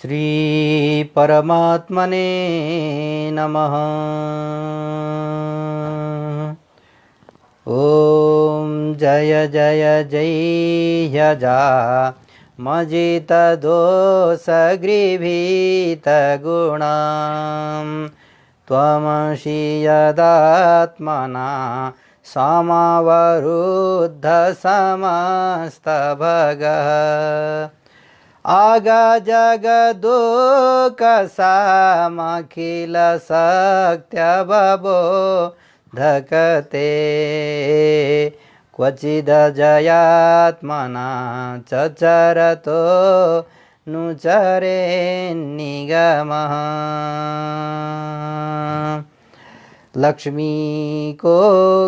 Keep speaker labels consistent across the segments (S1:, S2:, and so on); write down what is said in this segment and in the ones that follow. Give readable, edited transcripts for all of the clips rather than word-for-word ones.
S1: श्री परमात्मने नमः। ओम जय जय जय यजा मजित दोष गृभीत गुणाम त्वमसि यदात्मना समावरुद्ध समस्त भगः आगा जगदोक सामखिल शक्त्यबो धकते क्वचिद जयात्मना चचरतो नुचरे निगमः। लक्ष्मी को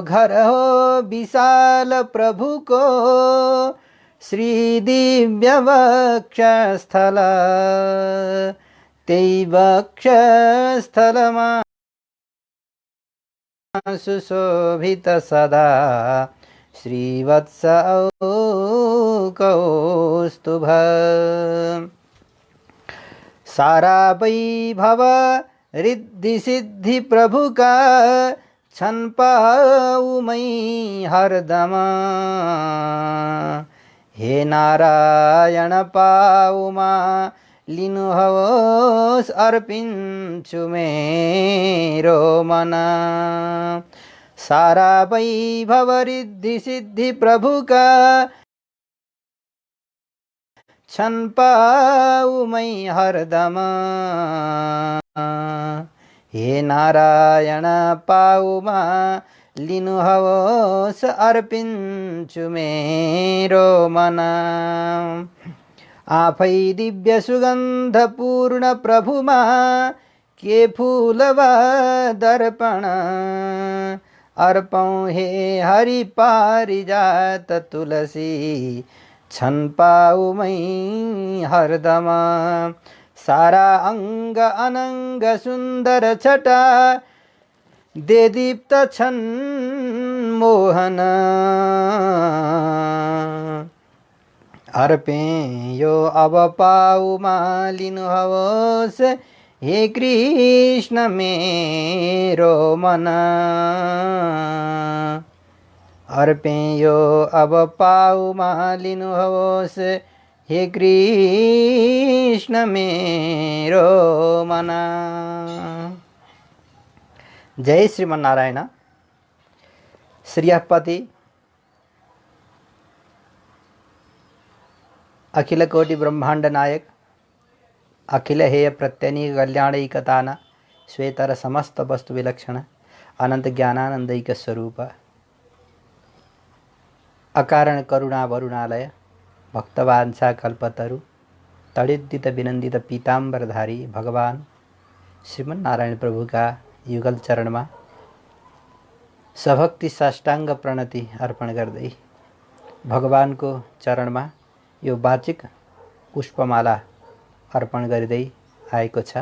S1: घर हो विशाल प्रभु को श्री दिव्य वक्षस्थल तेई वक्षस्थलमा सुशोभित सदा श्रीवत्स कौस्तुभ सारा वैभव रिद्धि सिद्धि प्रभु का छन पाऊ मई हरदम हे नारायण पाउमा लिनुहोस् अर्पिन्छु मेरो मन सारा वैभव रिद्धि सिद्धि प्रभु का छन पाऊ मई हरदम हे नारायण पाउमा लिनुहोस् अर्पिन्छु मेरो मन आफै दिव्य सुगन्ध पूर्ण प्रभुमा के फूलवा दर्पण अर्पौं हे हरि पारिजात तुलसी छन पाऊ मई हरदम सारा अंग अनंग सुंदर छटा दे दीप्त छन मोहन अर्पें यो अब पाउमा लिनुहोस् हे कृष्ण मेरो मन अर्पें यो अब पाउमा लिनुहोस् हे कृष्ण मेरो मन। जय श्रीमन्नारायण। श्रीयपति अखिल कोटि ब्रह्मांड नायक अखिल हेय प्रत्यनीक कल्याणैकतान श्वेतर समस्त वस्तु विलक्षण अनंत ज्ञानानंदैक स्वरूप अकारण करुणा वरुणालय भक्तवांछा कल्पतरु तड़िद्दित विनंदित पीताम्बरधारी भगवान श्रीमन्नारायण प्रभु का युगल चरण में सभक्ति साष्टांग प्रणति अर्पण गर्दै भगवान को चरण में यो वाचिक पुष्पमाला अर्पण गर्दै आएको छ।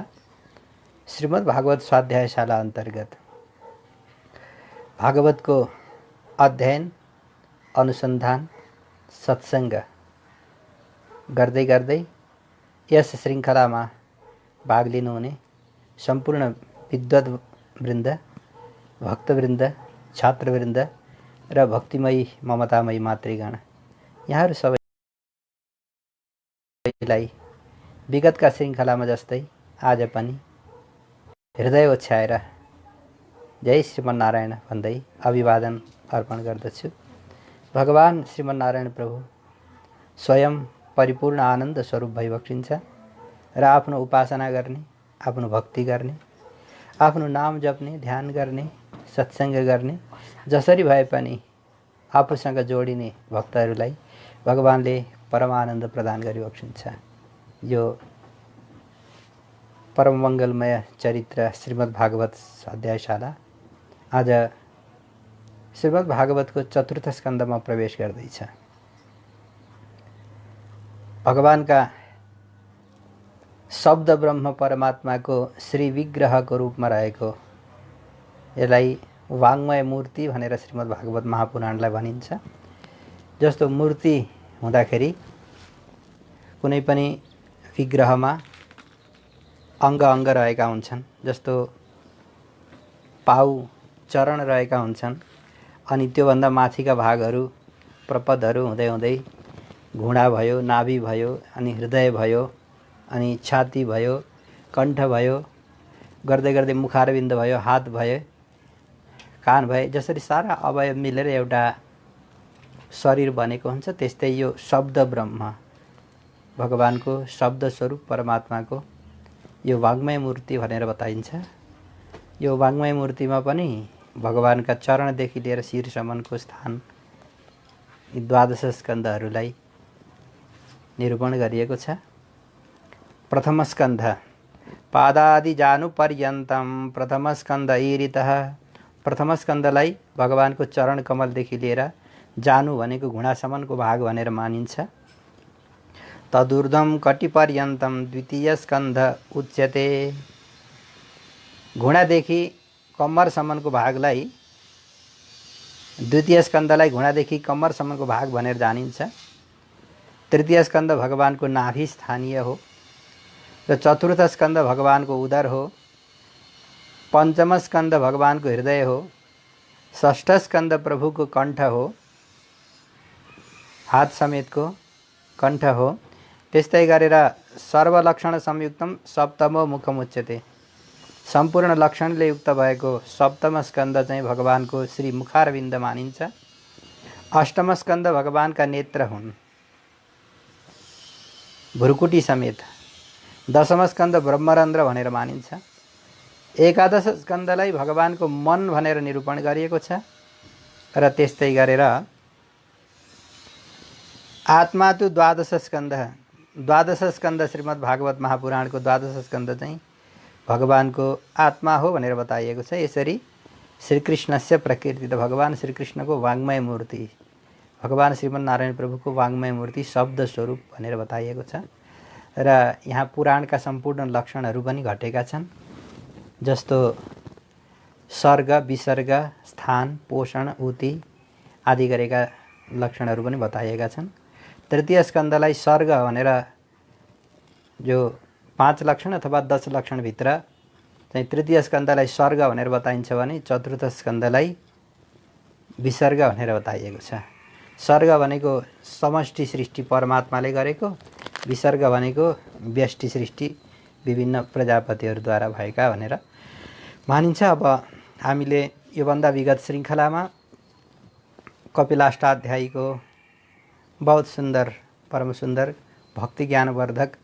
S1: श्रीमद् भागवत स्वाध्यायशाला अंतर्गत भागवत को अध्ययन अनुसंधान सत्संग गर्दै गर्दै यस श्रृंखला में भाग लिनुहुने संपूर्ण विद्वत वृंद भक्तवृंद छात्रवृंद र भक्तिमयी ममतामयी मातृगण यहाँहरू सबैलाई विगतका श्रृंखलामा जस्तै आज पनि हृदय ओछ्याएर जय श्रीमन्नारायण भन्दै अभिवादन अर्पण गर्दछु। भगवान श्रीमन्नारायण प्रभु स्वयं परिपूर्ण आनन्द स्वरूप भइबक्सिन्छ र आफ्नो उपासना गर्ने आफ्नो भक्ति गर्ने आफ्नो नाम जप्ने ध्यान गर्ने सत्संग गर्ने जसरी भए पनि आफूसँग जोडिने भक्तहरूलाई भगवानले परमानन्द प्रदान गरिबक्सिन्छ। यो परम मंगलमय चरित्र श्रीमद् भागवत स्वाध्यायशाला आज श्रीमद् भागवत को चतुर्थ स्कंद में प्रवेश गर्दैछ। भगवान का शब्द ब्रह्म परमात्मा को श्री विग्रह को रूप में रहेको यसलाई वाङ्मय मूर्ति भनेर श्रीमद् भागवत महापुराणलाई भनिन्छ। जस्तो मूर्ति हुँदाखेरि कुनै पनि विग्रहमा अङ्ग अङ्ग रहेका हुन्छन्, जस्तो पाउ चरण रहेका हुन्छन्, अनि त्योभन्दा माथिका भागहरू प्रपदहरू हुँदै हुँदै घुँडा भयो, नाभि भयो, अनि हृदय भयो, अनि छाती भयो, कण्ठ भयो, गर्दै गर्दै मुखारविन्द भयो, हात भयो, कान भए, जसरी सारा अवयव मिलेर एउटा शरीर बनेको हुन्छ, त्यस्तै यो शब्द ब्रह्म भगवानको शब्द स्वरूप परमात्माको यो वाङ्मय मूर्ति भनेर बताइन्छ। यो वाङ्मय मूर्तिमा पनि भगवानका चरणदेखि लिएर शिरसम्मको स्थान यी 12 स्कन्धहरूलाई निरूपण गरिएको छ। प्रथम स्कन्ध पादादि जानु पर्यन्तम प्रथम स्कन्ध ईरितः। प्रथम स्कन्धलाई भगवानको चरण कमलदेखि लिएर जानु भनेको घुँडासम्मको भाग भनेर मानिन्छ। तदूर्ध्वं कटिपर्यन्तम द्वितीय स्कन्ध उच्यते। घुँडादेखि कम्मरसम्मको भागलाई द्वितीय स्कन्धलाई घुँडादेखि कम्मरसम्मको भाग भनेर जानिन्छ। तृतीय स्कन्ध भगवानको नाभि स्थानीय हो र चतुर्थ स्कन्ध भगवानको उदर हो। पञ्चम स्कन्ध भगवानको हृदय हो। षष्ठ स्कन्ध प्रभुको कण्ठ हो, हात समेतको कण्ठ हो। त्यस्तै गरेर सर्वलक्षण संयुक्तम सप्तमो मुखम उच्यते। सम्पूर्ण लक्षणले युक्त भएको सप्तम स्कन्ध चाहिँ भगवानको श्री मुखारविन्द मानिन्छ। अष्टम स्कन्ध भगवानका नेत्र हुन्, भ्रुकुटी समेत। दशम स्कन्ध ब्रह्मरन्ध्र भनेर मानिन्छ। एकादश स्कन्धलाई भगवानको मन भनेर निरूपण गरिएको छ र त्यस्तै गरेर आत्मा तु 12 स्कन्ध। 12 स्कन्ध श्रीमद् भागवत महापुराणको 12 स्कन्ध चाहिँ भगवानको आत्मा हो भनेर बताइएको छ। यसरी श्रीकृष्णस्य प्रकृति त भगवान श्रीकृष्णको वाङ्मय मूर्ति, भगवान श्रीमन्नारायण प्रभुको वाङ्मय मूर्ति शब्द स्वरूप भनेर बताइएको छ र यहाँ पुराणका सम्पूर्ण लक्षणहरू पनि घटेका छन्, जस्तो सर्ग, विसर्ग, स्थान, पोषण, उति आदि गरेका लक्षणहरू पनि बताइएका छन्। तृतीय स्कन्धलाई सर्ग भनेर जो 5 लक्षण अथवा 10 लक्षणभित्र चाहिँ तृतीय स्कन्धलाई सर्ग भनेर बताइन्छ भने चतुर्थ स्कन्धलाई विसर्ग भनेर बताइएको छ। सर्ग भनेको समष्टि सृष्टि परमात्माले गरेको, विसर्ग भनेको व्यष्टि सृष्टि विभिन्न प्रजापतिहरूद्वारा भएका भनेर मानिन्छ। अब हामीले योभन्दा विगत श्रृङ्खलामा कपिलाष्टाध्यायीको बहुत सुन्दर, परम सुन्दर भक्ति ज्ञानवर्धक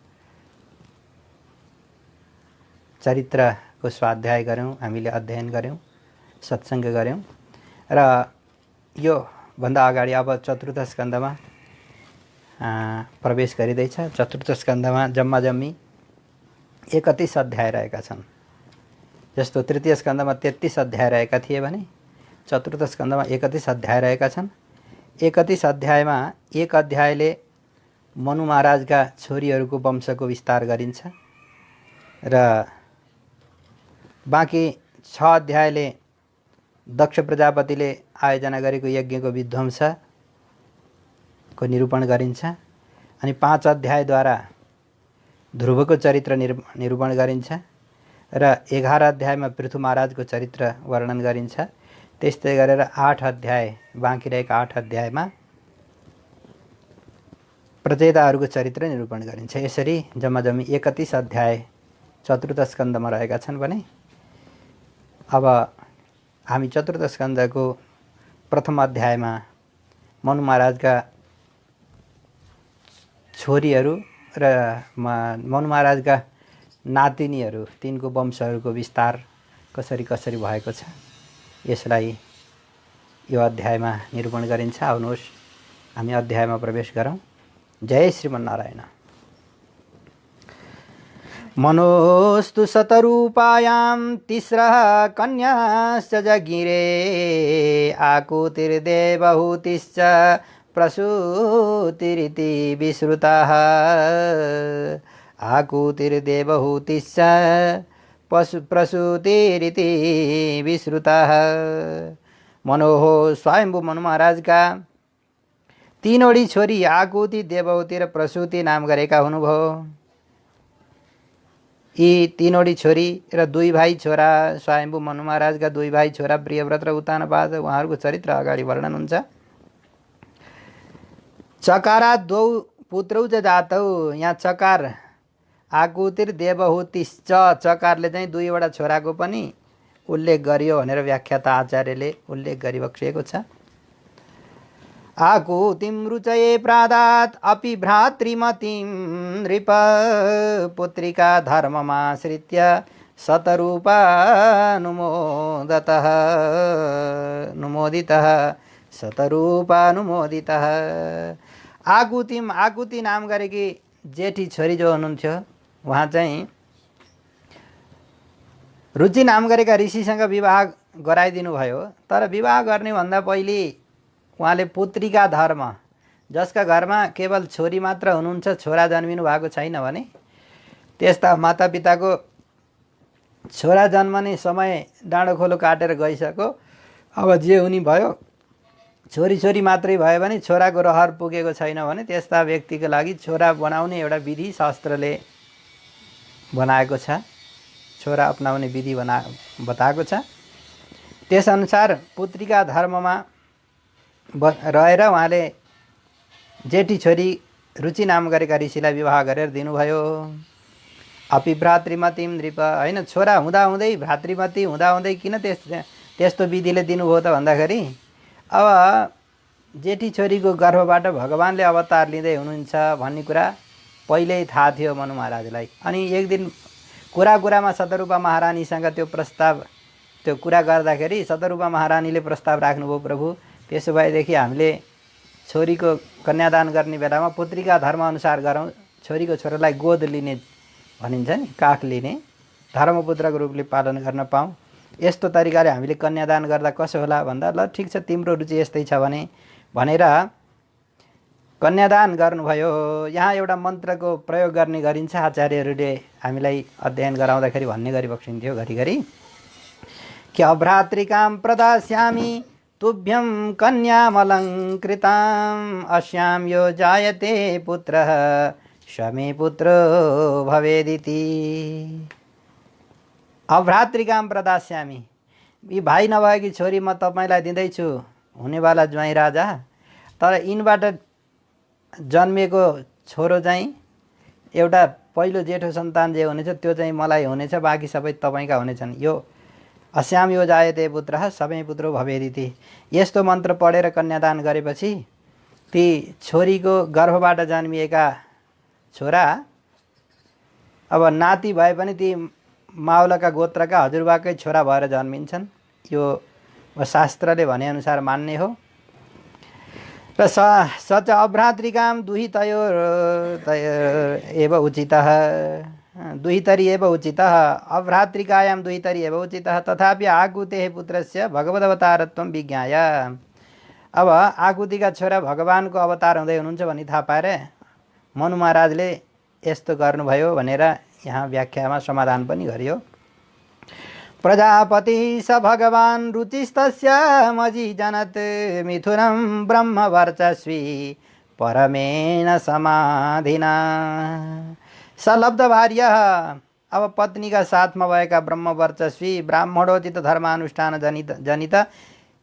S1: चरित्रको स्वाध्याय गऱ्यौँ, हामीले अध्ययन गऱ्यौँ, सत्सङ्ग गऱ्यौँ र यो भन्दा अगाडि अब चतुर्थ स्कन्धमा प्रवेश गरिँदैछ। चतुर्थ स्कन्धमा जम्मा जम्मी 31 अध्याय रहेका छन्। जस्तो तृतीय स्कन्धमा 33 अध्याय रहेका थिए भने चतुर्थ स्कन्धमा 31 अध्याय रहेका छन्। 31 अध्यायमा एक अध्यायले मनु महाराजका छोरीहरूको वंशको विस्तार गरिन्छ र बाँकी 6 अध्यायले दक्ष प्रजापतिले आयोजना गरेको यज्ञको विध्वंसको निरूपण गरिन्छ। अनि 5 अध्यायद्वारा ध्रुवको चरित्र निरूपण गरिन्छ र 11 अध्यायमा पृथु महाराजको चरित्र वर्णन गरिन्छ। त्यस्तै गरेर 8 अध्याय, बाँकी रहेका 8 अध्यायमा प्रचेताहरूको चरित्र निरूपण गरिन्छ। यसरी जम्मा जम्मी 31 अध्याय चतुर्थ स्कन्धमा रहेका छन् भने अब हामी चतुर्थ स्कन्धको प्रथम अध्यायमा मनु महाराजका छोरीहरू र मनु महाराजका नातिनीहरू, तिनको वंशहरूको विस्तार कसरी कसरी भएको छ यसलाई यो अध्यायमा निरूपण गरिन्छ। आउनुहोस् हामी अध्यायमा प्रवेश गरौँ। जय श्रीमन्नारायण। मनोस्तु शतरूपायां तिस्रः कन्याश्च जगिरे आकुतिर्देवहूतिश्च प्रसूतिरिति विश्रुतः। आकुतिर्देवहूतिश्च प्रसूतिरिति विश्रुतः। मनोः स्वयंभू मनु महाराज का तीनवटी छोरी आकुति, देवहूति र प्रसूति नाम गरेका हुनुभयो। यी तीनवटी छोरी र दुई भाइ छोरा स्वयम्भू मनु महाराजका दुई भाइ छोरा प्रियव्रत र उत्तानपाद उहाँहरूको चरित्र अगाडि वर्णन हुन्छ। चकारा द्वौ पुत्रौ च जातौ, यहाँ चकार आकुतिर देवहुतिश्च, चकारले चाहिँ दुईवटा छोराको पनि उल्लेख गरियो भनेर व्याख्याता आचार्यले उल्लेख गरिबक्सिएको छ। आकुतिं रुचये प्रादात् अपि भ्रातृमतीं नृप, पुत्रिका धर्ममाश्रित्य शतरूपानुमोदितः शतरूपानुमोदितः। आकुतिम, आकुति नाम गरेकी जेठी छोरी जो हुनुहुन्थ्यो उहाँ चाहिँ रुचि नाम गरेका ऋषिसँग विवाह गराइदिनु भयो। तर विवाह गर्ने भन्दा पहिले उहाँले पुत्रिका धर्म, जसका घरमा केवल छोरी मात्र हुनुहुन्छ, छोरा जन्मिनु भएको छैन भने त्यस्ता मातापिताको छोरा जन्मने समय डाँडो खोलो काटेर गइसक्यो, अब जे हुने भयो, छोरी छोरी मात्रै भयो भने छोराको रहर पुगेको छैन भने त्यस्ता व्यक्तिको लागि छोरा बनाउने एउटा विधि शास्त्रले बनाएको छ, छोरा अपनाउने विधि बताएको छ। त्यसअनुसार पुत्रिका धर्ममा रहेर उहाँले जेठी छोरी रुचि नाम गरेका ऋषिलाई विवाह गरेर दिनुभयो। अपि भ्रातृमतीं नृप, होइन छोरा हुँदाहुँदै भ्रातृमती हुँदाहुँदै किन त्यस्तो विधिले दिनुभयो त भन्दाखेरि अब जेठी छोरीको गर्भबाट भगवानले अवतार लिँदै हुनुहुन्छ भन्ने कुरा पहिल्यै थाहा थियो मनु महाराजलाई। अनि एक दिन कुरामा शतरूपा महारानीसँग त्यो कुरा गर्दाखेरि शतरूपा महारानीले प्रस्ताव राख्नुभयो, प्रभु त्यसो भएदेखि हामीले छोरीको कन्यादान गर्ने बेलामा पुत्रिका धर्मअनुसार गरौँ, छोरीको छोरालाई गोद लिने भनिन्छ नि, काख लिने, धर्मपुत्रको रूपले पालन गर्न पाऊँ, यस्तो तरिकाले हामीले कन्यादान गर्दा कसो होला भन्दा ल ठिक छ तिम्रो रुचि यस्तै छ भनेर कन्यादान गर्नुभयो। यहाँ एउटा मन्त्रको प्रयोग गर्ने गरिन्छ, आचार्यहरूले हामीलाई अध्ययन गराउँदाखेरि भन्ने गरिबक्सिन्थ्यो घरिघरि कि अभ्रातृकां प्रदास्यामि तुभ्यं कन्यामलङ्कृताम्, अस्यां यो जायते पुत्रः स्वमे पुत्रो भवेदिति। अभ्रातृकां प्रदास्यामि, यी भाइ नभएकी छोरी म तपाईँलाई दिँदैछु हुनेवाला ज्वाइँ राजा, तर यिनबाट जन्मिएको छोरो चाहिँ एउटा पहिलो जेठो सन्तान जे हुनेछ त्यो चाहिँ मलाई हुनेछ, बाँकी सबै तपाईँका हुनेछन्। यो अस्याम यो जायते पुत्रः सबै पुत्रो भवेदिति, यस्तो मन्त्र पढेर कन्यादान गरेपछि ती छोरीको गर्भबाट जन्मिएका छोरा अब नाति भए पनि ती मावलका गोत्रका हजुरबाकै छोरा भएर जन्मिन्छन्। यो शास्त्रले भनेअनुसार मान्ने हो। र सच अभ्रातृकां दुहितयोरेव उचितः, दुहितरी एव उचितः, अभ्रातृकायां दुहितरी एव उचितः, तथापि आकुतेः पुत्रस्य भगवदवतारत्वं विज्ञाय। अब आकुतिका छोरा भगवानको अवतार हुँदै हुनुहुन्छ भन्ने थाहा पाएर मनु महाराजले यस्तो गर्नुभयो भनेर यहाँ व्याख्यामा समाधान पनि गरियो। प्रजापति स भगवान् रुचिस्तस्य मजी जनत मिथुनं ब्रह्मवर्चस्वी परमेन समाधिना। सलब्ध भार्य, अब पत्नीका साथमा भएका ब्रह्मवर्चस्वी ब्राह्मणोचित धर्मानुष्ठान जनित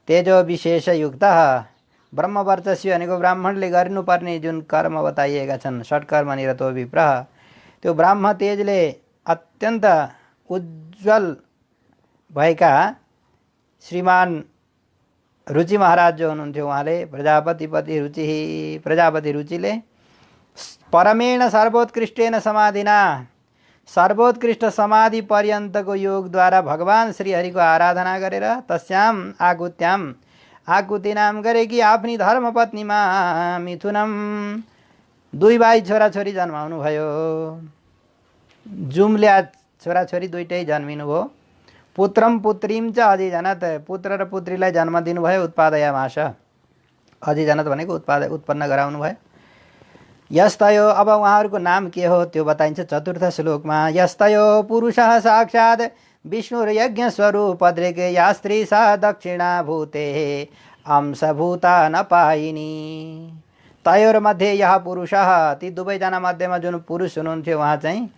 S1: तेजो विशेष युक्त, ब्रह्मवर्चस्वी भनेको ब्राह्मणले गर्नुपर्ने जुन कर्म बताइएका छन् षट्कर्म निरतो विप्रह, त्यो ब्राह्म तेजले अत्यन्त उज्जवल भएका श्रीमान रुचि महाराज जो हुनुहुन्थ्यो उहाँले प्रजापति रुचिले परमेण सर्वोत्कृष्टेन समाधिना, सर्वोत्कृष्ट समाधि पर्यन्तको योगद्वारा भगवान श्रीहरिको आराधना गरेर तस्याम आकुत्याम, आकुति नाम गरेकी आफ्नी धर्मपत्नीमा मिथुनम दुई भाइ छोराछोरी जन्माउनु भयो। जुम्ल्या छोराछोरी दुईटै जन्मिनु भयो। पुत्रम पुत्रीम च अधिजनत, पुत्र र पुत्रीलाई जन्म दिनुभयो। उत्पादयामास, अधिजनत भनेको उत्पन्न गराउनु भयो। यस्तयो, अब उहाँहरूको नाम के हो त्यो बताइन्छ चतुर्थ श्लोकमा। यस्तयो पुरुषः साक्षात् विष्णुर्यज्ञ स्वरूप दृक्, या स्त्री सा दक्षिणा भूते अंशभूता न पाइनी। तयोर्मध्ये यः पुरुषः, ती दुवैजना मध्येमा जुन पुरुष हुनुहुन्थ्यो उहाँ चाहिँ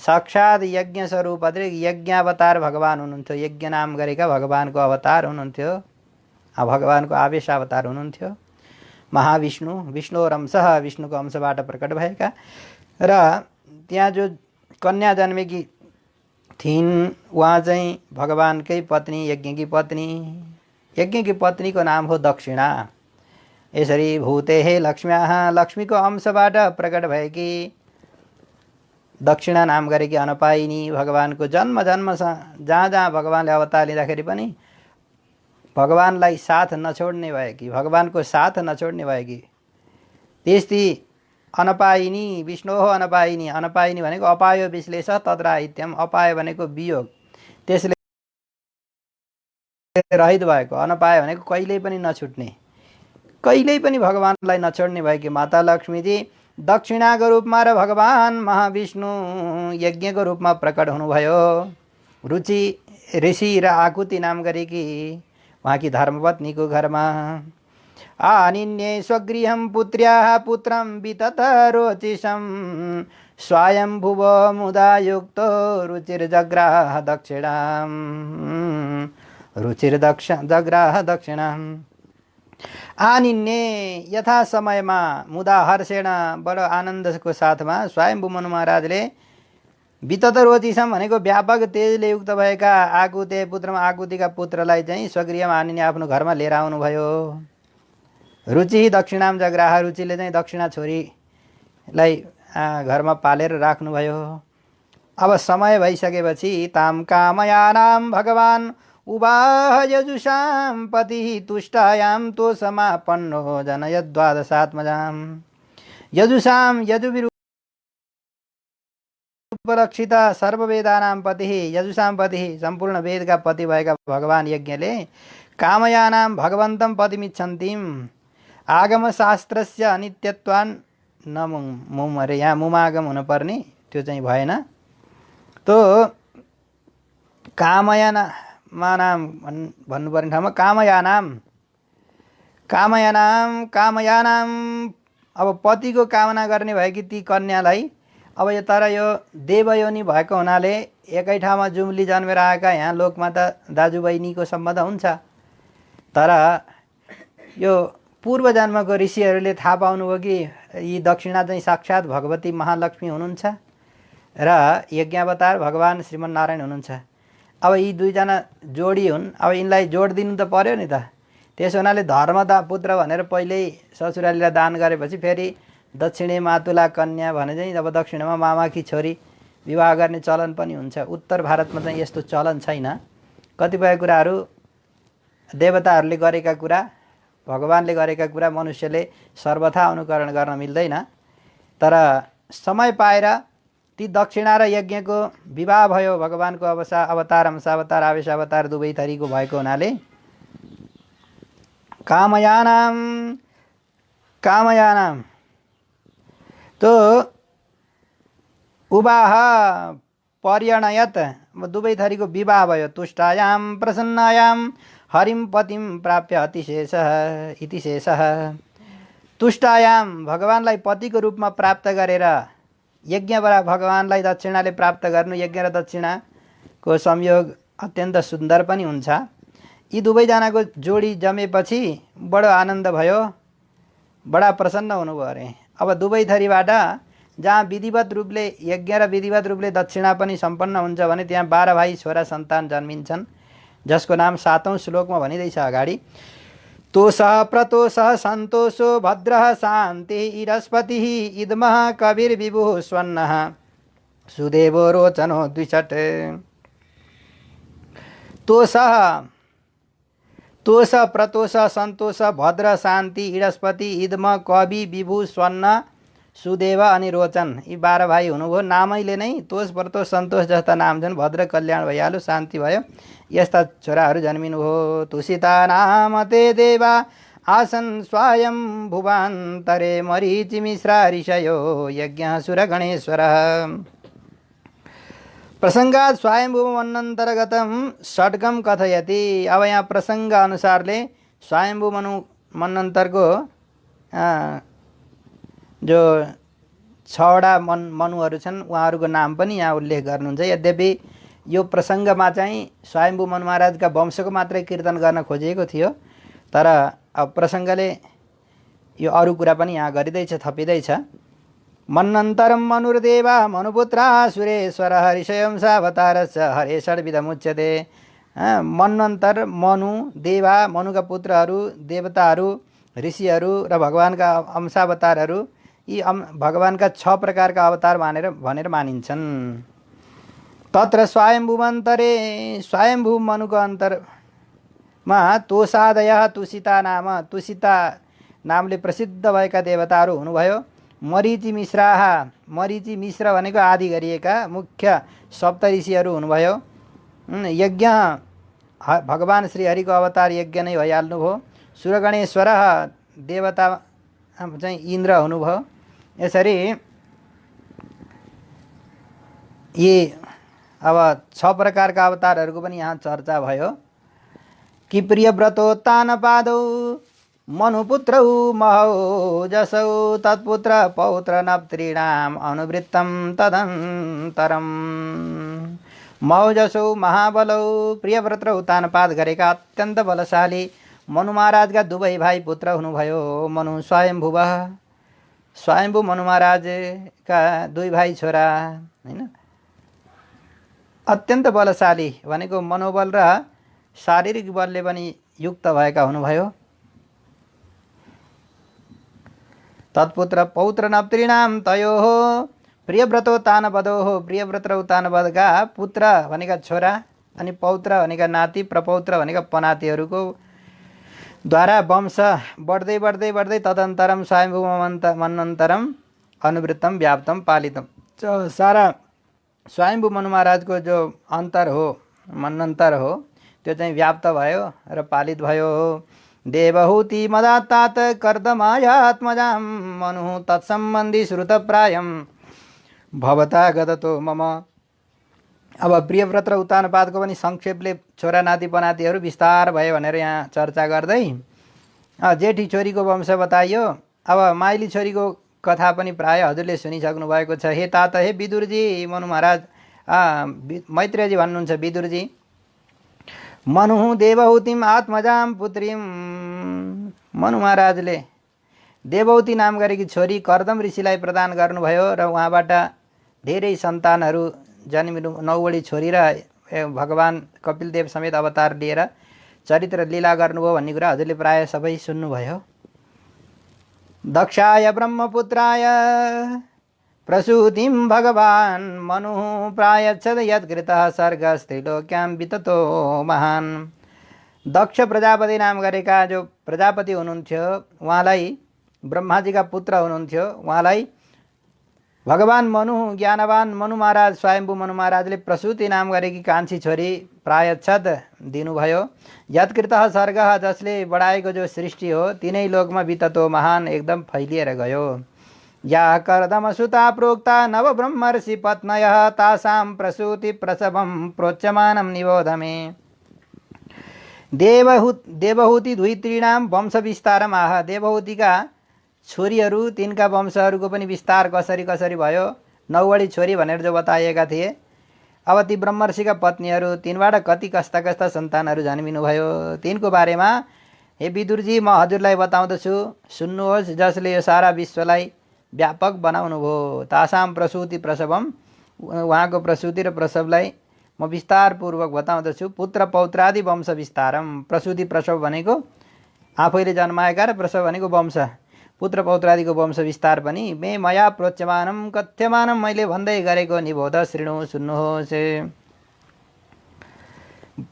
S1: साक्षात् यज्ञ स्वरूप अतिरिक्त यज्ञावतार भगवान हुनुहुन्थ्यो। यज्ञ नाम गरेका भगवानको अवतार हुनुहुन्थ्यो। भगवानको आवेश अवतार हुनुहुन्थ्यो। महाविष्णु, विष्णुर अंशः, विष्णुको अंशबाट प्रकट भएका। र त्यहाँ जो कन्या जन्मेकी थिइन् उहाँ चाहिँ भगवानकै पत्नी, यज्ञकी पत्नी। यज्ञकी पत्नीको नाम हो दक्षिणा। यसरी भूतेः लक्ष्म्याः, लक्ष्मीको अंशबाट प्रकट भएकी दक्षिणा नाम गरेकी अनपाइनी भगवानको जन्म जहाँ जहाँ भगवानले अवतार लिँदाखेरि पनि भगवानलाई साथ नछोड्ने भएकी, भगवानको साथ नछोड्ने भएकी त्यस्ती अनपाइनी, विष्णु हो अनपाइनी। अनपाइनी भनेको अपायो विश्लेष तद्राहित्यम, अपाय भनेको वियोग, त्यसले रहित भएको। अनपाय भनेको कहिल्यै पनि नछुट्ने, कहिल्यै पनि भगवानलाई नछोड्ने भएकी माता लक्ष्मीजी दक्षिणाको रूपमा र भगवान महाविष्णु यज्ञको रूपमा प्रकट हुनुभयो। रुचि ऋषि र आकुति नाम गरेकी उहाँकी धर्मपत्नीको घरमा। आनिन्ये स्वगृहं पुत्र्याः पुत्रं वितत रोचिषं स्वयंभुव मुदा युक्तो रुचिर्जग्राह दक्षिणां, रुचिर्जग्राह दक्षिणां। आनिन्ये यथा समयमा, मुदा हर्षेण, बडो आनन्दको साथमा स्वयंभू मनु महाराजले वितत रोचिसम भनेको व्यापक तेजले युक्त भएका आकुते पुत्रमा, आकुतिका पुत्रलाई चाहिँ स्वगृहमा आनिने आफ्नो घरमा लिएर आउनुभयो। रुचि दक्षिणाम जग्राह, रुचिले चाहिँ दक्षिणा छोरीलाई घरमा पालेर राख्नुभयो। अब समय भइसकेपछि ताम कामयानाम भगवान उवाह यजुषाम पति तुष्टायाम तो समापन्नो जनयद्वादशात्मजाम। यजुषाम, यजुविरूपलक्षित सर्ववेदानां पति, यजुषाम पति, सम्पूर्ण वेदका पति भएका भगवान यज्ञले कामयानां भगवन्तं पतिमिच्छन्तिम, आगमशास्त्रस्य अनित्यत्वान् न मुम, अरे यहाँ मुमागम हुनुपर्ने त्यो चाहिँ भएन। तो कामयानाम भन्नुपर्ने ठाउँमा कामयानाम, कामयानाम, कामयानाम। अब पतिको कामना गर्ने भएकी ती कन्यालाई, अब यो तर यो देवयोनि भएको हुनाले एकै ठाउँमा जुम्ली जन्मेर आएका यहाँ लोकमा त दाजुबहिनीको सम्बन्ध हुन्छ। तर यो पूर्व जन्मको ऋषिहरूले थाहा पाउनुभयो कि यी दक्षिणा चाहिँ साक्षात् भगवती महालक्ष्मी हुनुहुन्छ र यज्ञावतार भगवान श्रीमन्नारायण हुनुहुन्छ। अब यी दुईजना जोडी हुन्, अब यिनलाई जोड दिनु त पर्यो नि त। त्यसो हुनाले धर्मदा पुत्र भनेर पहिल्यै ससुरालीलाई दान गरेपछि फेरि दक्षिणे मातुला कन्या भने चाहिँ अब दक्षिणमा मामाकी छोरी विवाह गर्ने चलन पनि हुन्छ। उत्तर भारतमा चाहिँ यस्तो चलन छैन। कतिपय कुराहरू देवताहरूले गरेका कुरा, भगवानले गरेका कुरा मनुष्यले सर्वथा अनुकरण गर्न मिल्दैन। तर समय पाएर ती दक्षिणा र यज्ञको विवाह भयो। भगवानको अवतार, अंशावतार, आवेशावतार दुवै थरीको भएको हुनाले कामयानाम, कामयानाम तो उवाह पर्यणयत, दुवै थरीको विवाह भयो। तुष्टायाम प्रसन्नायाम हरिम पतिम प्राप्य अतिशेषः इति शेषः। तुष्टायाम भगवानलाई पतिको रूपमा प्राप्त गरेर, यज्ञबाट भगवानलाई दक्षिणाले प्राप्त गर्नु, यज्ञ र दक्षिणाको संयोग अत्यन्त सुन्दर पनि हुन्छ। यी दुवैजनाको जोडी जमेपछि बडो आनन्द भयो, बडा प्रसन्न हुनुभयो अरे। अब दुवै थरीबाट जहाँ विधिवत रूपले यज्ञ र विधिवत रूपले दक्षिणा पनि सम्पन्न हुन्छ भने त्यहाँ 12 भाइ छोरा सन्तान जन्मिन्छन्, जसको नाम 7औं श्लोकमा भनिँदैछ अगाडि। तोषः प्रतोषः सन्तोषो भद्रः शान्तिः इरस्पतिः इदमः कविर्विभुः स्वन्नः सुदेवो रोचनो द्विषट्। तोषः, तोष, प्रतोष, सन्तोष, भद्र, शान्ति, इडस्पति, इदम, कवि, विभु, स्वर्ण, सुदेव अनि रोचन, यी 12 भाइ हुनुभयो। नामैले नै तोष, प्रतोष, सन्तोष जस्ता नाम छन्। भद्र कल्याण भइहाल्यो, शान्ति भयो, यस्ता छोराहरू जन्मिनुभयो। तुषिता नाम ते देवा आसन् स्वयं भुवान्तरे मरीचिमिश्रा ऋषयो यज्ञ सुर गणेश्वरः। प्रसङ्गात् स्वयंभुव मन्वन्तर्गतं षड्गम कथयति। अब यहाँ प्रसङ्ग अनुसारले स्वयंभू मन्वन्तरको जो 6वटा मनुहरू छन्, उहाँहरूको नाम पनि यहाँ उल्लेख गर्नुहुन्छ। यद्यपि यो प्रसङ्गमा चाहिँ स्वयम्भू मनु महाराजका वंशको मात्रै कीर्तन गर्न खोजिएको थियो, तर अब प्रसङ्गले यो अरू कुरा पनि यहाँ गरिँदैछ, थपिँदैछ। मन्नन्तरम मनुर्देवा मनुपुत्रा सुरेश्वर हरिशयंसावतारश्च हरे षड्विधमुच्यते। मन्नन्तर मनु, देवा, मनुका पुत्रहरू, देवताहरू, ऋषिहरू र भगवानका अंशावतारहरू, यी भगवानका 6 प्रकारका अवतार भनेर मानिन्छन्। तत्र स्वयम्भूमन्तरे स्वयम्भू मनुको अन्तरमा तोषादय तुषिता नामले प्रसिद्ध भएका देवताहरू हुनुभयो। मरीचि मिश्राः, मरीचि मिश्र भनेको आदि गरिएका मुख्य सप्तऋषिहरू हुनुभयो। यज्ञ भगवान श्री हरिको अवतार यज्ञ नै भइहाल्नुभयो। सुरगणेश्वर देवता चाहिँ इन्द्र हुनुभयो। यसरी यी अब 6 प्रकारका अवतारहरूको पनि यहाँ चर्चा भयो। कि प्रियव्रतोत्तान पादौ मनुपुत्रौ महौ जसौ तत्पुत्र पौत्र नप्त्रीणाम अनुवृत्तम तदन्तरम। महौजसौ महाबलौ प्रियव्रतौ तानपात गरेका अत्यन्त बलशाली मनु महाराजका दुवै भाइ पुत्र हुनुभयो। मनु स्वयम्भुव, स्वयम्भू मनु महाराजका 2 भाइ छोरा हैन। अत्यन्त बलशाली भनेको मनोबल र शारीरिक बलले पनि युक्त भएका हुनुभयो। तत्पुत्र पौत्र नप्त्रीणाम तयोः प्रियव्रतो तानवदोः, प्रियव्रत र तानवदका पुत्र भनेका छोरा अनि पौत्र भनेका नाति, प्रपौत्र भनेका पनातिहरूको द्वारा वंश बढ्दै बढ्दै बढ्दै तदन्तरम स्वयम्भू मन्वन्तरम अनुवृत्तम व्याप्तम पालितम। सारा स्वयम्भू मनु महाराजको जो अन्तर हो, मन्वन्तर हो, त्यो चाहिँ व्याप्त भयो र पालित भयो। देवहूति मदात्तात कर्दमायात्मजां मनु तत्सम्बन्धी श्रुतप्रायं भवता गदतो मम। अब प्रियव्रत र उत्तानपादको पनि संक्षेपले छोरा नाति पनातिहरू विस्तार भयो भनेर यहाँ चर्चा गर्दै जेठी छोरीको वंश बताइयो। अब माइली छोरीको कथा पनि प्राय हजुरले सुनिसक्नु भएको छ। हे तात, हे विदुरजी, मनु महाराज मैत्रेयजी भन्नुहुन्छ विदुरजी, मनु देवहूतिम आत्मजाम पुत्रीम। मनु महाराजले देवहूति नाम गरेकी छोरी कर्दम ऋषिलाई प्रदान गर्नुभयो र उहाँबाट धेरै सन्तानहरू जन्मिनु, 9वटी छोरी र भगवान कपिलदेव समेत अवतार लिएर चरित्र लीला गर्नुभयो भन्ने कुरा हजुरले प्राय सबै सुन्नुभयो। दक्षाय ब्रह्मपुत्राय प्रसूतिं भगवान् मनु प्रायच्छद यत्कृतः सर्गस्त्रिलोक्यां विततो महान्। दक्ष प्रजापति नाम गरेका जो प्रजापति हुनुहुन्थ्यो, उहाँलाई ब्रह्माजीका पुत्र हुनुहुन्थ्यो, उहाँलाई भगवान मनु, ज्ञानवान मनु महाराज, स्वयम्भू मनु महाराजले प्रसूति नाम गरेकी कान्छी छोरी प्रायच्छद दिनुभयो। यत्कृतः सर्गः, जसले बढाएको जो सृष्टि हो तिनै लोकमा विततो महान, एकदम फैलिएर गयो। या कर्दमसुता प्रोक्ता नव ब्रह्मर्षि पत्नयः तासां प्रसूति प्रसवं प्रोच्यमानं निबोधमे। देवहूति द्वित्रीणां वंश विस्तारम आह। देवहूतिका छोरीहरू, तिनका वंशहरूको पनि विस्तार कसरी कसरी भयो। 9वटी छोरी भनेर जो बताइएका थिए। अब ती ब्रह्मर्षिका पत्नीहरू, तिनबाट कति कस्ता कस्ता सन्तानहरू जन्मिनुभयो, तिनको बारेमा हे विदुरजी म हजुरलाई बताउँदछु, सुन्नुहोस्। जसले यो सारा विश्वलाई व्यापक बनाउनु भयो। तासाम प्रसूति प्रसवम, उहाँको प्रसूति र प्रसवलाई म विस्तारपूर्वक बताउँदछु। पुत्र पौत्रादि वंश विस्तारम। प्रसूति प्रसव भनेको आफैले जन्माएका र प्रसव भनेको वंश, पुत्र पौत्रादिको वंश विस्तार पनि मे मया प्रोच्यमानम कथ्यमानम, मैले भन्दै गरेको निबोध शृणु, सुन्नुहोस्।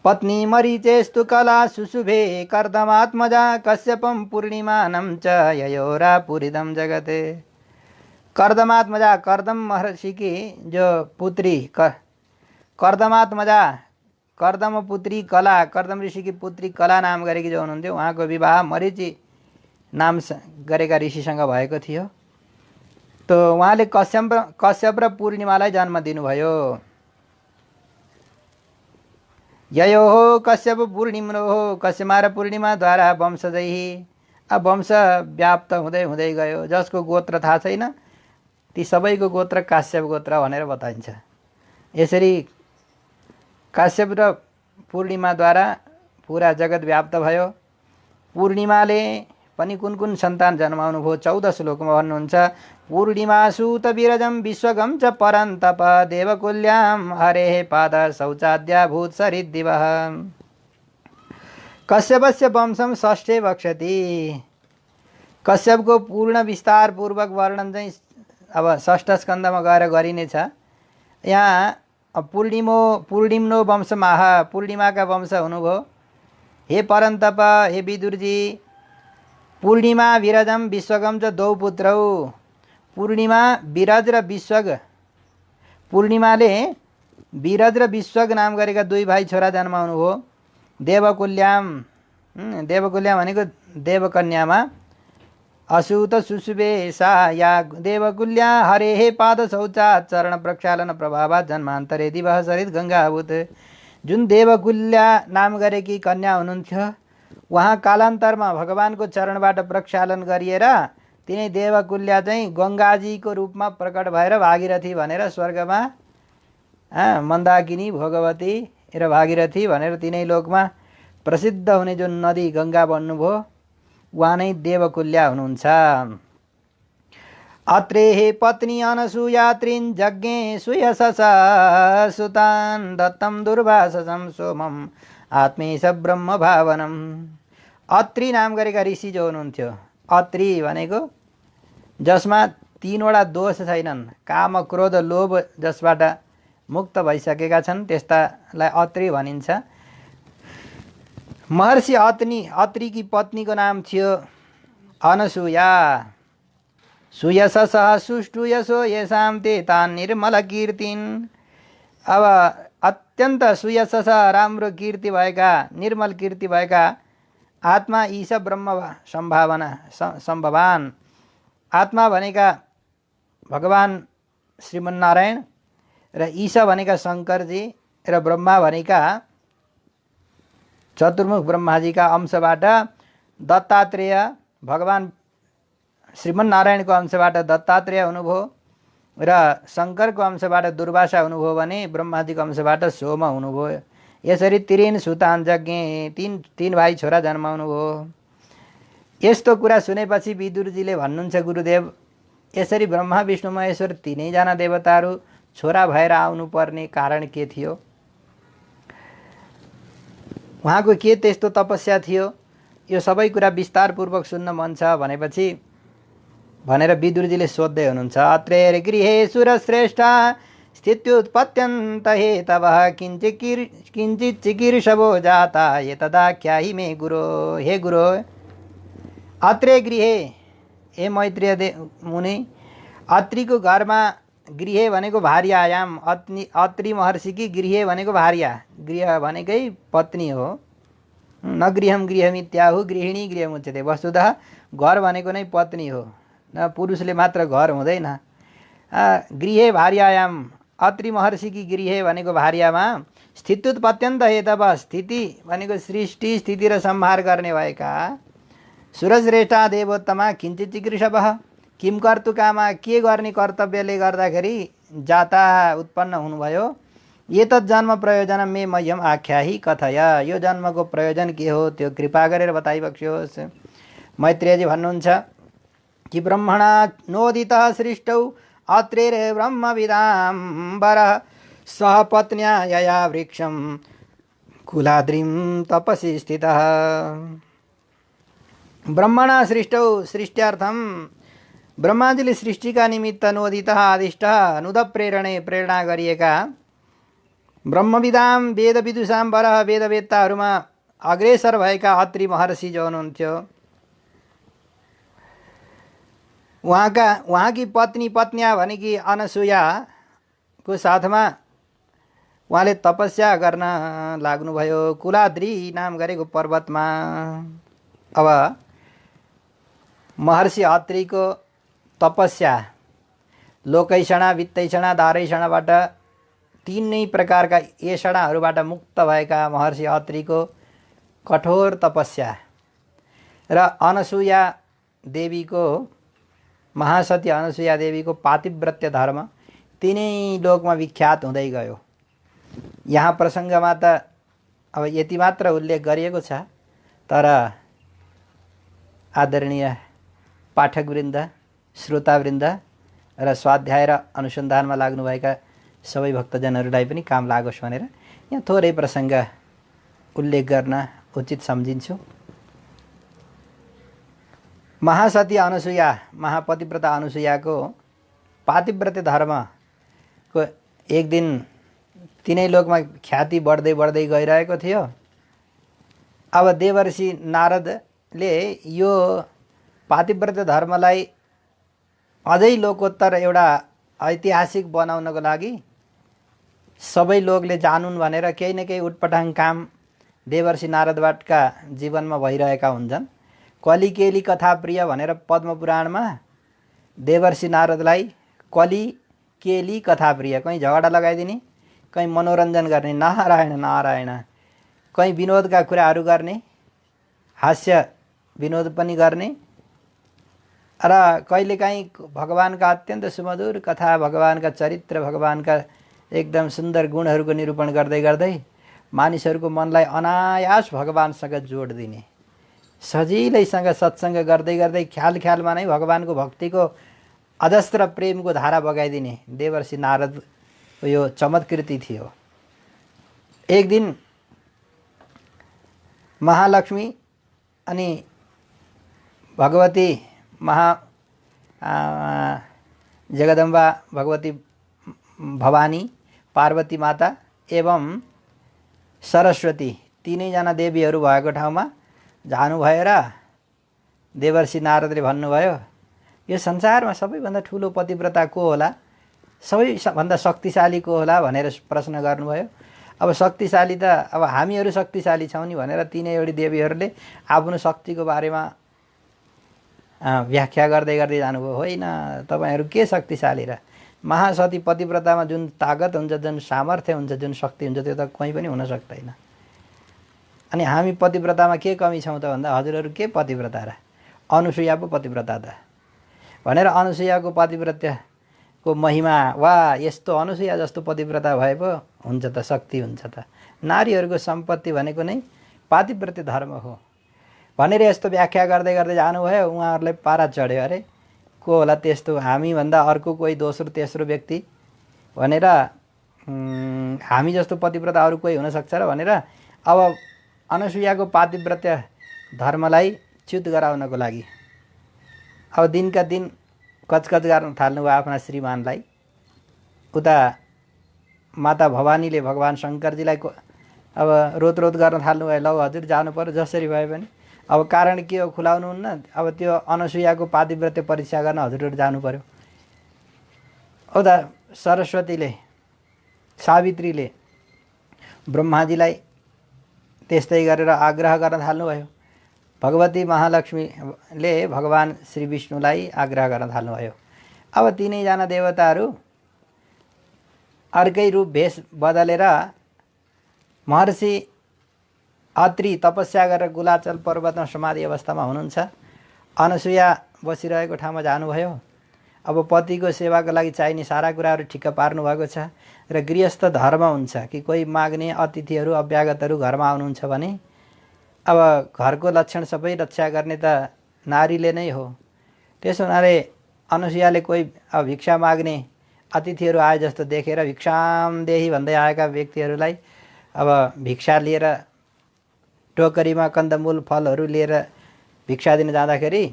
S1: पत्नी मरीचेस्तु कला सुशुभे कर्दमात्मजा कश्यपम पूर्णिमानं च ययोरा पूरिदम जगते। कर्दमात्मजा, कर्दम महर्षि की जो पुत्री कर्दमात्मजा, कर्दम पुत्री कला, कर्दम ऋषि की पुत्री कला नाम गरेकी जो हुनुहुन्थ्यो, उहाँको विवाह मरीचि नाम गरेका ऋषिसँग भएको थियो। त उहाँले कश्यप र पूर्णिमालाई जन्म दिनुभयो। ययो हो कश्यप पूर्णिमो हो, कश्यमा र पूर्णिमाद्वारा वंशजै, अब वंश व्याप्त हुँदै हुँदै गयो। जसको गोत्र थाहा छैन, ती सबैको गोत्र काश्यप गोत्र भनेर बताइन्छ। यसरी काश्यप र पूर्णिमाद्वारा पुरा जगत व्याप्त भयो। पूर्णिमाले पनि कुन कुन सन्तान जन्माउनु भयो 14 श्लोकमा भन्नुहुन्छ। पूर्णिमासुत विरजम विश्वगम च परन्तप देवकुल्याम हरेः पाद शौचाद्या भूत सरिद्दिवः। कश्यपस्य वंशम षष्ठे वक्षति। कश्यपको पूर्ण विस्तार पूर्वक वर्णन चाहिँ अब षष्ठ स्कन्धमा गएर गरिनेछ। यहाँ पूर्णिम्नो वंशमाह, पूर्णिमाका वंश हुनुभयो। हे परन्तप, हे विदुरजी, पूर्णिमा विरजम विश्वगम च दौ पुत्रौ। पूर्णिमा विरज र विश्वग, पूर्णिमाले विरज र विश्वग नाम गरेका 2 भाइ छोरा जन्माउनु हो। देवकुल्याम, देवकुल्या भनेको देवकन्यामा असूत सुसुबे सा या देवकुल्या हरेः पाद शौचात् चरण प्रक्षालन प्रभावात् जन्मान्तरे दिवः सरित गङ्गाभूत। जुन देवकुल्या नाम गरेकी कन्या हुनुहुन्थ्यो, उहाँ कालान्तरमा भगवानको चरणबाट प्रक्षालन गरिएर तिनै देवकुल्या चाहिँ गङ्गाजीको रूपमा प्रकट भएर भागीरथी भनेर स्वर्गमा मन्दाकिनी, भोगवती र भागीरथी भनेर तिनै लोकमा प्रसिद्ध हुने जुन नदी गङ्गा बन्नुभयो, उहाँ नै देवकुल्या हुनुहुन्छ। अत्रेः पत्नी अनसूयात्रिन् यज्ञे सुयशस सुतान् दत्तं दुर्वाससं सोमम् आत्मेश ब्रह्म भावनम्। अत्रि नाम गरेका ऋषि जो हुनुहुन्थ्यो, अत्रि भनेको जसमा 3वटा दोष छैनन्, काम क्रोध लोभ जसबाट मुक्त भइसकेका छन्, त्यस्तालाई अत्रि भनिन्छ। महर्षि अत्रिकी पत्नीको नाम थियो अनसूया। सुयशसः सुष्ठु यशो येषां ते तान् निर्मल कीर्तिन्। अब अत्यन्त सुयशस राम्रो कीर्ति भएका, निर्मल कीर्ति भएका, आत्मा ईश ब्रह्म सम्भवान। आत्मा भनेका भगवान श्रीमन्नारायण र ईश भनेका शङ्करजी र ब्रह्मा भनेका चतुर्मुख ब्रह्माजीका अंशबाट दत्तात्रेय, भगवान श्रीमन्नारायणको अंशबाट दत्तात्रेय हुनुभयो र शङ्करको अंशबाट दुर्वासा हुनुभयो भने ब्रह्माजीको अंशबाट सोम हुनुभयो। यसरी 3 सुतान यज्ञे, 3 भाइ छोरा जन्माउनु भयो। यस्तो कुरा सुनेपछि विदुरजीले भन्नुहुन्छ, गुरुदेव, यसरी ब्रह्मा विष्णु महेश्वर 3 जना देवताहरू छोरा भएर आउनुपर्ने कारण के थियो? उहाँको के त्यस्तो तपस्या थियो? यो सबै कुरा विस्तारपूर्वक सुन्न मन छ भनेर विदुरजीले सोध्दै हुनुहुन्छ। अत्रेर गृहे सुरश्रेष्ठ स्थित्युत्पत्यन्त हेतवः किञ्चित् चिकीर्षवो जाता एतदाख्याहि मे गुरो। हे गुरो, अत्रे गृहे, हे मैत्रेय मुनि, अत्रिको घरमा, गृहे भनेको भार्यायाम, अत्रि महर्षिकी गृहे भनेको भार्या, गृह भनेकै पत्नी हो। न गृहम गृहमित्याहु गृहिणी गृहमुच्यते। वस्तुतः घर भनेको नै पत्नी हो, न पुरुषले मात्र घर हुँदैन। गृहे भार्यायाम, अत्रि महर्षिकी गृहे भनेको भार्यामा, स्थित्युत्पत्यन्त हेतव, स्थिति भनेको सृष्टि स्थिति र संहार गर्ने भएका, सुरश्रेष्ठा देवोत्तमा किञ्चित् चिकीर्षवः, किम कर्तुकामा, के गर्ने कर्तव्यले गर्दाखेरि जाता उत्पन्न हुनुभयो। एतत् जन्म प्रयोजन मे मह्यम आख्याहि कथय। यो जन्मको प्रयोजन के हो त्यो कृपा गरेर बताइबक्स्योस्। मैत्रेयजी भन्नुहुन्छ कि ब्रह्मणा नोदितः सृष्टौ अत्रेर ब्रह्मविदाम्बरः सह पत्न्या यया वृक्षं कुलाद्रिं तपसि स्थितः। ब्रह्मणा सृष्टौ, सृष्ट्यार्थम ब्रह्माजीले सृष्टिका निमित्त नोदितः आदिष्ट, नुद प्रेरणे प्रेरणा गरिएका, ब्रह्मविदाम वेद विदुषाम वरः, वेदवेत्ताहरूमा अग्रेसर भएका अत्रि महर्षि जो हुनुहुन्थ्यो, उहाँकी पत्न्या भनेकी अनसूयाको साथमा उहाँले तपस्या गर्न लाग्नुभयो कुलाद्री नाम गरेको पर्वतमा। अब महर्षि अत्रिको तपस्या लोकैषणा, वित्तैषणा, दारैषणाबाट 3 प्रकारका ऐषणाहरूबाट मुक्त भएका महर्षि अत्रिको कठोर तपस्या र अनसूया देवीको महासती अनुसुया देवीको पातिव्रत्य धर्म तिनै लोकमा विख्यात हुँदै गयो। यहाँ प्रसङ्गमा त अब यति मात्र उल्लेख गरिएको छ, तर आदरणीय पाठकवृन्द, श्रोतावृन्द र स्वाध्याय र अनुसन्धानमा लाग्नुभएका सबै भक्तजनहरूलाई पनि काम लागोस् भनेर यहाँ थोरै प्रसङ्ग उल्लेख गर्न उचित सम्झिन्छु। महासती अनुसुया, महापतिव्रता अनुसुयाको पातिव्रत्य धर्मको एक दिन तिनै लोकमा ख्याति बढ्दै बढ्दै गइरहेको थियो। अब देवर्षि नारदले यो पातिव्रत्य धर्मलाई अझै लोकोत्तर एउटा ऐतिहासिक बनाउनको लागि सबै लोकले जानुन् भनेर केही न केही उटपटाङ काम देवर्षि नारदवाटका जीवनमा भइरहेका हुन्छन्। कली केली कथा प्रिय भनेर पद्मपुराणमा देवर्षि नारदलाई कली केली कथा प्रिय, कहीँ झगडा लगाइदिने, कहीँ मनोरञ्जन गर्ने, नारायण नारायण, कहीँ विनोदका कुराहरू गर्ने, हास्य विनोद पनि गर्ने र कहिलेकाहीँ भगवानका अत्यन्त सुमधुर कथा, भगवानका चरित्र, भगवानका एकदम सुन्दर गुणहरूको निरूपण गर्दै गर्दै मानिसहरूको मनलाई अनायास भगवानसँग जोड दिने, सजिलैसँग सत्सङ्ग गर्दै गर्दै ख्याल ख्यालमा नै भगवानको भक्तिको अजस्त्र प्रेमको धारा बगाइदिने देवर्षि नारदको यो चमत्कृति थियो। एक दिन महालक्ष्मी अनि भगवती जगदम्बा भगवती भवानी, पार्वती माता एवं सरस्वती तीनैजना देवीहरू भएको ठाउँमा जानुभयो र देवर्षि नारदले भन्नुभयो, यो संसारमा सबैभन्दा ठुलो पतिव्रता को होला, सबैभन्दा शक्तिशाली को होला भनेर प्रश्न गर्नुभयो। अब शक्तिशाली त अब हामीहरू शक्तिशाली छौँ नि भनेर तीनैवटी देवीहरूले आफ्नो शक्तिको बारेमा व्याख्या गर्दै गर्दै जानुभयो। होइन, तपाईँहरू के शक्तिशाली र, महासती पतिव्रतामा जुन तागत हुन्छ, जुन सामर्थ्य हुन्छ, जुन शक्ति हुन्छ, त्यो त कहीँ पनि हुन सक्दैन। अनि हामी पतिव्रतामा के कमी छौँ त भन्दा हजुरहरू के पतिव्रता र, अनुसुया पो पतिव्रता त भनेर अनुसुयाको पतिव्रत्यको महिमा, वा यस्तो अनुसुया जस्तो पतिव्रता भए पो हुन्छ त, शक्ति हुन्छ त, नारीहरूको सम्पत्ति भनेको नै पातिव्रत्य धर्म हो भनेर यस्तो व्याख्या गर्दै गर्दै जानुभयो। उहाँहरूलाई पारा चढ्यो, अरे को होला त्यस्तो, हामीभन्दा अर्को कोही दोस्रो तेस्रो व्यक्ति भनेर, हामी जस्तो पतिव्रता अरू कोही हुनसक्छ र भनेर अब अनुसुयाको पातिव्रत्य धर्मलाई च्युत गराउनको लागि अब दिनका दिन कचकच गर्न थाल्नुभयो आफ्ना श्रीमानलाई। उता माता भवानीले भगवान शङ्करजीलाई अब रोधरोध गर्न थाल्नुभयो, लौ हजुर जानु पर्यो जसरी भए पनि। अब कारण के हो खुलाउनुहुन्न, अब त्यो अनुसुयाको पातिव्रत्य परीक्षा गर्न हजुरहरू जानु पर्यो। उता सरस्वतीले, सावित्रीले ब्रह्माजीलाई त्यस्तै गरेर आग्रह गर्न थाल्नुभयो। भगवती महालक्ष्मीले भगवान श्री विष्णुलाई आग्रह गर्न थाल्नुभयो। अब तीनैजना देवताहरू अर्कै रूप भेष बदलेर महर्षि अत्रि तपस्या गरेर गुलाचल पर्वतमा समाधि अवस्थामा हुनुहुन्छ। अनुसुया बसिरहेको ठाउँमा जानुभयो। अब पतिको सेवाको लागि चाहिने सारा कुराहरू ठिक्क पार्नु भएको छ र गृहस्थ धर्म हुन्छ कि कोही माग्ने अतिथिहरू अभ्यागतहरू घरमा आउनुहुन्छ भने अब घरको लक्षण सबै रक्षा गर्ने त नारीले नै हो। त्यसो हुनाले अनुसुयाले कोही अब भिक्षा माग्ने अतिथिहरू आए जस्तो देखेर भिक्षाम देही भन्दै आएका व्यक्तिहरूलाई अब भिक्षा लिएर टोकरीमा कन्दमूल फलहरू लिएर भिक्षा दिन जाँदाखेरि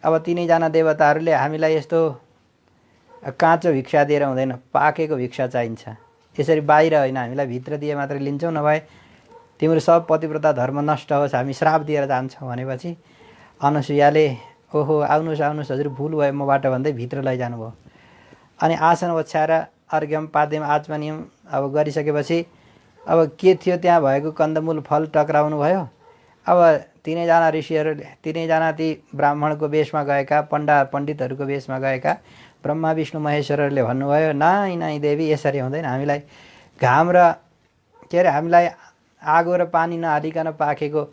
S1: अब तीनैजना देवताहरूले हामीलाई यस्तो काँचो भिक्षा दिएर हुँदैन, पाकेको भिक्षा चाहिन्छ, यसरी बाहिर होइन हामीलाई भित्र दिए मात्रै लिन्छौँ, नभए तिम्रो सब पतिव्रता धर्म नष्ट होस्, हामी श्राप दिएर जान्छौँ भनेपछि अनुसुयाले ओहो आउनुहोस् आउनुहोस् हजुर भुल भयो मबाट भन्दै भित्र लैजानुभयो। अनि आसन ओछ्याएर अर्घ्यम पाद्यम आचमनियम अब गरिसकेपछि अब के थियो त्यहाँ भएको कन्दमूल फल टक्राउनु भयो। अब तीनैजना ऋषिहरूले, तीनैजना ती ब्राह्मणको वेशमा गएका पण्डितहरूको वेशमा गएका ब्रह्मा विष्णु महेश्वरहरूले भन्नुभयो, नाइ नाइ देवी यसरी हुँदैन, हामीलाई घाम र के अरे हामीलाई आगो र पानी नहालिकन पाकेको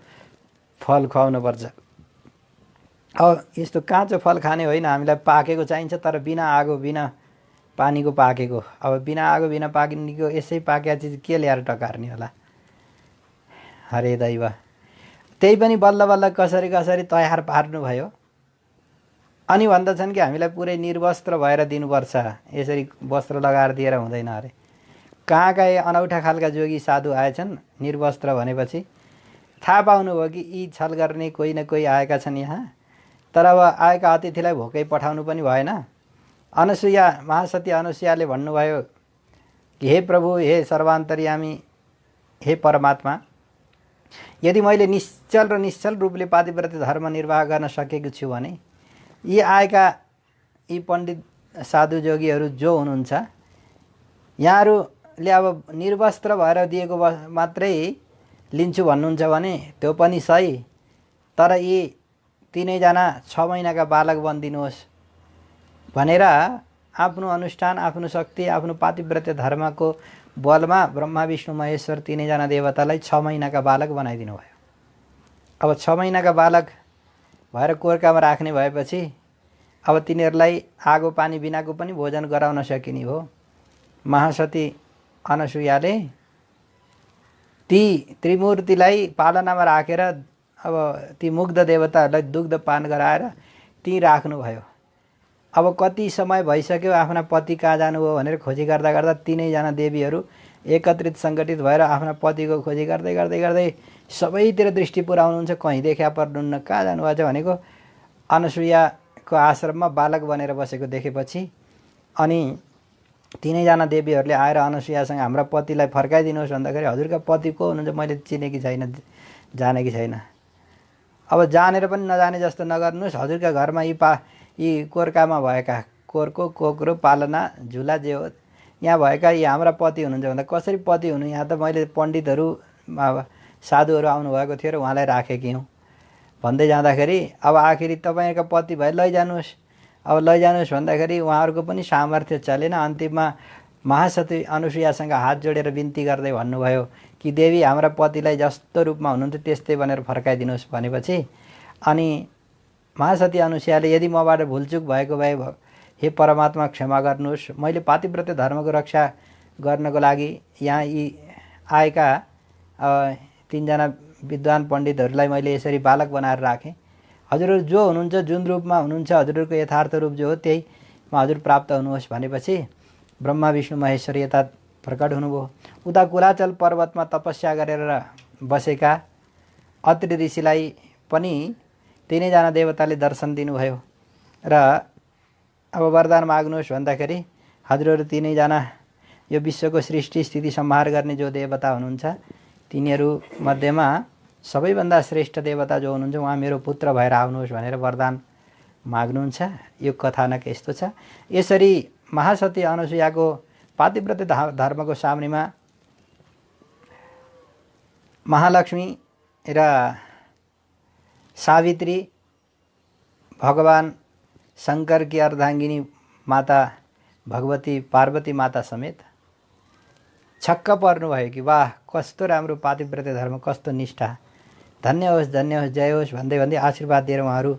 S1: फल खुवाउनु पर्छ। अब यस्तो काँचो फल खाने होइन, हामीलाई पाकेको चाहिन्छ, तर बिना आगो बिना पानीको पाकेको। अब बिना आगो बिना पानीको यसै पाकेको चिज के ल्याएर टकार्ने होला। हरे दैव। त्यही पनि बल्ल बल्ल कसरी कसरी तयार पार्नुभयो। अनि भन्दछन् कि हामीलाई पुरै निर्वस्त्र भएर दिनुपर्छ, यसरी वस्त्र लगाएर दिएर हुँदैन अरे। कहाँका अनौठा खालका जोगी साधु आएछन् निर्वस्त्र भनेपछि थाहा पाउनुभयो कि यी छल गर्ने कोही न कोही आएका छन् यहाँ। तर अब आएका अतिथिलाई भोकै पठाउनु पनि भएन। अनुसुया, महासती अनुसुयाले भन्नुभयो कि हे प्रभु, हे सर्वान्तर्यामी, हे परमात्मा, यदि मैले निश्चल र निश्चल रूपले पातिव्रत्य धर्म निर्वाह गर्न सकेको छु भने यी आएका यी पण्डित साधु जोगीहरू जो हुनुहुन्छ, यहाँहरूले अब निर्वस्त्र भएर दिएको मात्रै लिन्छु भन्नुहुन्छ भने त्यो पनि सही, तर यी तीनैजना 6 महिनाका बालक बनिदिनुहोस् भनेर आफ्नो अनुष्ठान, आफ्नो शक्ति, आफ्नो पातिव्रत्य धर्मको बलमा ब्रह्मा विष्णु महेश्वर तीनैजना देवतालाई 6 महिनाका बालक बनाइदिनु भयो। अब 6 महिनाका बालक भएर कोर्कामा राख्ने भएपछि अब तिनीहरूलाई आगो पानी बिनाको पनि भोजन गराउन सकिने हो। महासती अनुसुयाले ती त्रिमूर्तिलाई पालनामा राखेर अब ती मुग्ध देवताहरूलाई दुग्ध पान गराएर ती राख्नुभयो। अब कति समय भइसक्यो, आफ्ना पति कहाँ जानुभयो भनेर खोजी गर्दा गर्दा तीनैजना देवीहरू एकत्रित सङ्गठित भएर आफ्ना पतिको खोजी गर्दै गर्दै गर्दै सबैतिर दृष्टि पुर्याउनुहुन्छ, कहीँ देखा पर्नुहुन्न, कहाँ जानुभएको छ भनेको अनुसुयाको आश्रममा बालक बनेर बसेको देखेपछि अनि तीनैजना देवीहरूले आएर अनुसुयासँग हाम्रा पतिलाई फर्काइदिनुहोस् भन्दाखेरि हजुरका पति को हुनुहुन्छ मैले चिनेकी छैन, जानेकी छैन। अब जानेर पनि नजाने जस्तो नगर्नुहोस्, हजुरका घरमा यी कोर्कामा भएका कोरको कोक्रो पालना झुला जे हो यहाँ भएका यी हाम्रा पति हुनुहुन्छ भन्दा कसरी पति हुनु, यहाँ त मैले पण्डितहरू साधुहरू आउनुभएको थियो र उहाँलाई राखेकी हुँ भन्दै जाँदाखेरि अब आखिरी तपाईँका पति भए लैजानुहोस्। अब लैजानुहोस् भन्दाखेरि उहाँहरूको पनि सामर्थ्य चलेन। अन्तिममा महासती अनुसुयासँग हात जोडेर बिन्ती गर्दै भन्नुभयो कि देवी, हाम्रा पतिलाई जस्तो रूपमा हुनुहुन्थ्यो त्यस्तै भनेर फर्काइदिनुहोस् भनेपछि अनि महासती अनुसुयाले यदि मबाट भुलचुक भएको भए हे परमात्मा क्षमा गर्नुहोस्, मैले पातिव्रत्य धर्मको रक्षा गर्नको लागि यहाँ यी आएका 3 जना विद्वान पण्डितहरूलाई मैले यसरी बालक बनाएर राखेँ। हजुरहरू जो हुनुहुन्छ, जुन रूपमा हुनुहुन्छ, हजुरहरूको यथार्थ रूप जो हो त्यहीमा हजुर प्राप्त हुनुहोस् भनेपछि ब्रह्मा विष्णु महेश्वर यता प्रकट हुनुभयो। उता कुलाचल पर्वतमा तपस्या गरेर बसेका अत्रि ऋषिलाई पनि तीनैजना देवताले दर्शन दिनुभयो र अब वरदान माग्नुहोस् भन्दाखेरि हजुरहरू तीनैजना यो विश्वको सृष्टि स्थिति संहार गर्ने जो देवता हुनुहुन्छ तिनीहरू मध्येमा सबैभन्दा श्रेष्ठ देवता जो हुनुहुन्छ उहाँ मेरो पुत्र भएर आउनुहोस् भनेर वरदान माग्नुहुन्छ। यो कथानक यस्तो छ। यसरी महासती अनुसुयाको पातिव्रत्य धर्मको सामनेमा महालक्ष्मी र सावित्री भगवान शंकर की अर्धांगिनी माता भगवती पार्वती माता समेत छक्क पर्नुभयो कि वाह कस्तो राम्रो पातिव्रत्य धर्म, कस्तो निष्ठा, धन्य होस् जय होस् भन्दै भन्दै आशीर्वाद दिएर उहाँहरू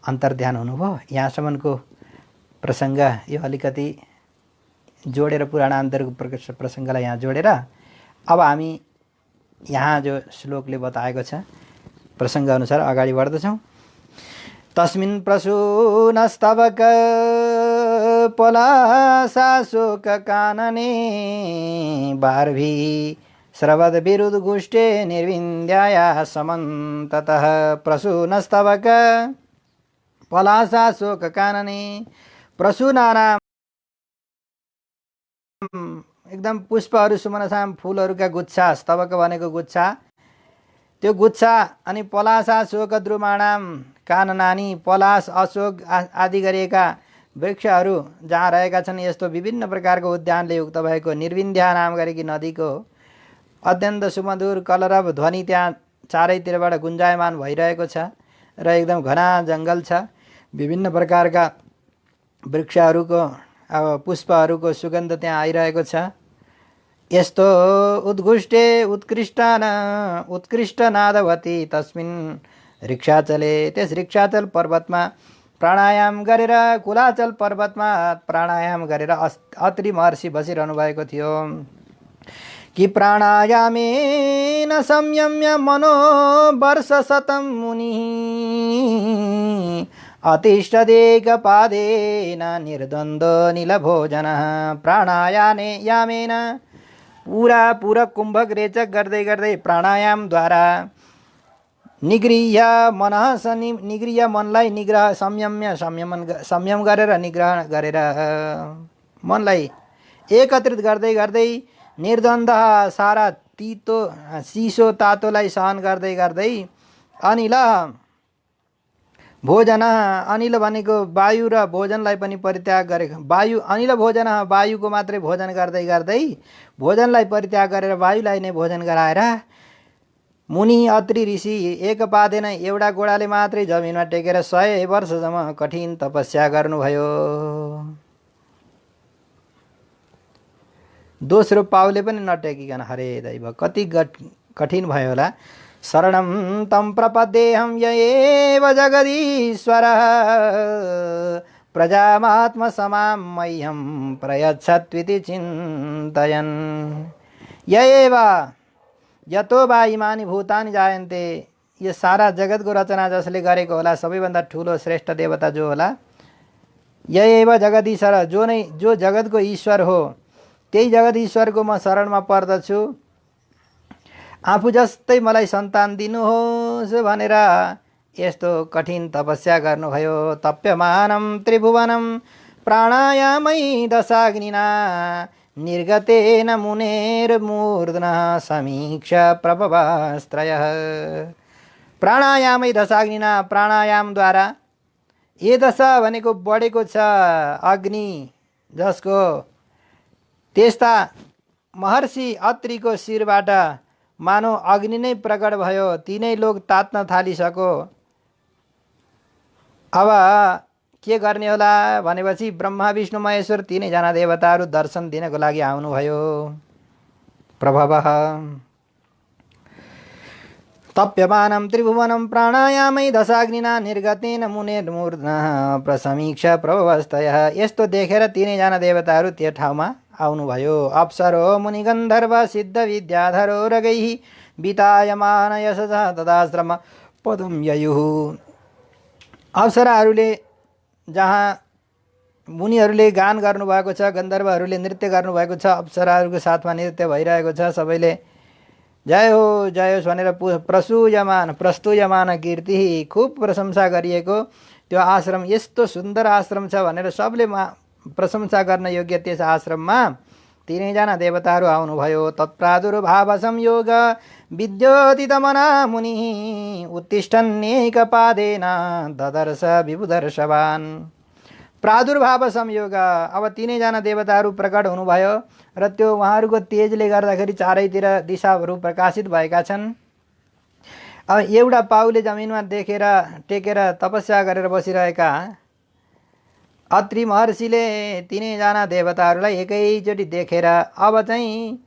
S1: अन्तर्ध्यान हुनुभयो। यहाँसम्मको प्रसङ्ग यो अलिकति जोडेर पुराणान्तरको प्रसङ्गलाई यहाँ जोडेर अब हामी यहाँ जो श्लोकले बताएको छ प्रसङ्ग अनुसार अगाडि बढ्दछौँ। तस्मिन् प्रसूनस्तवक पलाशाशोक कानने बार्भी श्रवद विरुद्घुष्टे निर्विन्द्याया समन्ततः प्रसूनस्तवक पलाशाशोक कानने। प्रसूनानाम एकदम पुष्पहरू सुमनसाम फुलहरूका गुच्छा, स्तवक भनेको गुच्छा, त्यो गुच्छा अनि पलाशा शोक द्रुमाणाम काननानी, पलाश अशोक आदि गरिएका वृक्षहरू जहाँ रहेका छन् यस्तो विभिन्न प्रकारको उद्यानले युक्त भएको निर्विन्ध्या नाम गरेकी नदीको अत्यन्त सुमधुर कलरव ध्वनि त्यहाँ चारैतिरबाट गुन्जायमान भइरहेको छ र एकदम घना जङ्गल छ। विभिन्न प्रकारका वृक्षहरूको अब पुष्पहरूको सुगन्ध त्यहाँ आइरहेको छ। यस्तो उद्घुष्टे उत्कृष्ट नादवती तस्मिन् रिक्षाचले त्यस रिक्षाचल पर्वतमा प्राणायाम गरेर कुलाचल पर्वतमा प्राणायाम गरेर अत्रि महर्षि बसिरहनु भएको थियो कि प्राणायामेन संयम्य मनो वर्ष शतं मुनि अतिष्ठदेकपादेन निर्द्वन्द्व नीलभोजनः यामेन पूरा कुम्भक रेचक गर्दै गर्दै प्राणायामद्वारा निगृह्य निगृह्य मनलाई निग्रह संयम गरेर निग्रह गरेर मनलाई एकत्रित गर्दै गर्दै निर्द्वन्द्व सारा तीतो चिसो तातोलाई सहन गर्दै गर्दै अनिल भोजन अनिल भनेको वायु र भोजनलाई पनि परित्याग गरेको अनिल भोजन वायुको मात्रै भोजन गर्दै गर्दै भोजनलाई परित्याग गरेर वायुलाई नै भोजन गराएर मुनि अत्रि ऋषि एक पादेन एउटा गोडाले मात्रै जमिनमा टेकेर 100 वर्षसम्म कठिन तपस्या गर्नुभयो। दोस्रो पाउले पनि नटेकिकन हरे दैव कति कठिन भयो होला। शरणं तं प्रपद्येऽहं य एव जगदीश्वरः प्रजामात्मसमां मह्यं प्रयच्छत्विति चिन्तयन् य एव यतो वा इमानि भूतानि जायन्ते। यो सारा जगतको रचना जसले गरेको होला सबैभन्दा ठुलो श्रेष्ठ देवता जो होला य एव जगदीश्वर जो जगतको ईश्वर हो त्यही जगत ईश्वरको म शरणमा पर्दछु। आफू जस्तै मलाई सन्तान दिनुहोस् भनेर यस्तो कठिन तपस्या गर्नुभयो। तप्यमानं त्रिभुवनं प्राणायामै दशाग्निना निर्गतेन मुनेर्मूर्ध्नः समीक्षा प्रभवास्त्रयः। प्राणायामै दशाग्निना प्राणायामद्वारा ये दशा भनेको बढेको छ अग्नि जसको त्यस्ता महर्षि अत्रिको शिरबाट मानव अग्नि नै प्रकट भयो। तीनै लोक तात्न थालिसक्यो। अब के गर्ने होला भनेपछि ब्रह्मा विष्णु महेश्वर तीनैजना देवताहरू दर्शन दिनको लागि आउनुभयो। प्रभवः तप्यमानं त्रिभुवनं प्राणायामै दशाग्निना निर्गतेन मुनेर्मूर्ध्नः प्रसमीक्षा प्रभवस्तयः। यस्तो देखेर तीनैजना देवताहरू त्यो ठाउँमा आउनुभयो। अप्सरो मुनिगन्धर्व सिद्ध विद्याधरो रगैः बितायमान यशसा तदाश्रम पदम ययुः। अप्सराहरूले जहाँ मुनिहरूले गान गर्नुभएको छ, गन्धर्वहरूले नृत्य गर्नुभएको छ, अप्सराहरूको साथमा नृत्य भइरहेको छ। सबैले जय होस् भनेर प्रस्तुयमान कीर्ति खूब प्रशंसा गरिएको त्यो आश्रम यस्तो सुन्दर आश्रम छ भनेर सबले प्रशंसा गर्न योग्य त्यस आश्रममा तीनैजना देवताहरू आउनुभयो। तत्प्रादुर्भाव संयोग विद्योतितमना मुनिः उत्तिष्ठन्नेकपादेन ददर्श विबुदर्शवान्। प्रादुर्भाव संयोग अब तीनैजना देवताहरू प्रकट हुनुभयो र त्यो उहाँहरूको तेजले गर्दाखेरि चारैतिर दिशाहरू प्रकाशित भएका छन्। अब एउटा पाउले जमिनमा टेकेर तपस्या गरेर बसिरहेका अत्रि महर्षिले तीनैजना देवताहरूलाई एकैचोटि देखेर अब चाहिँ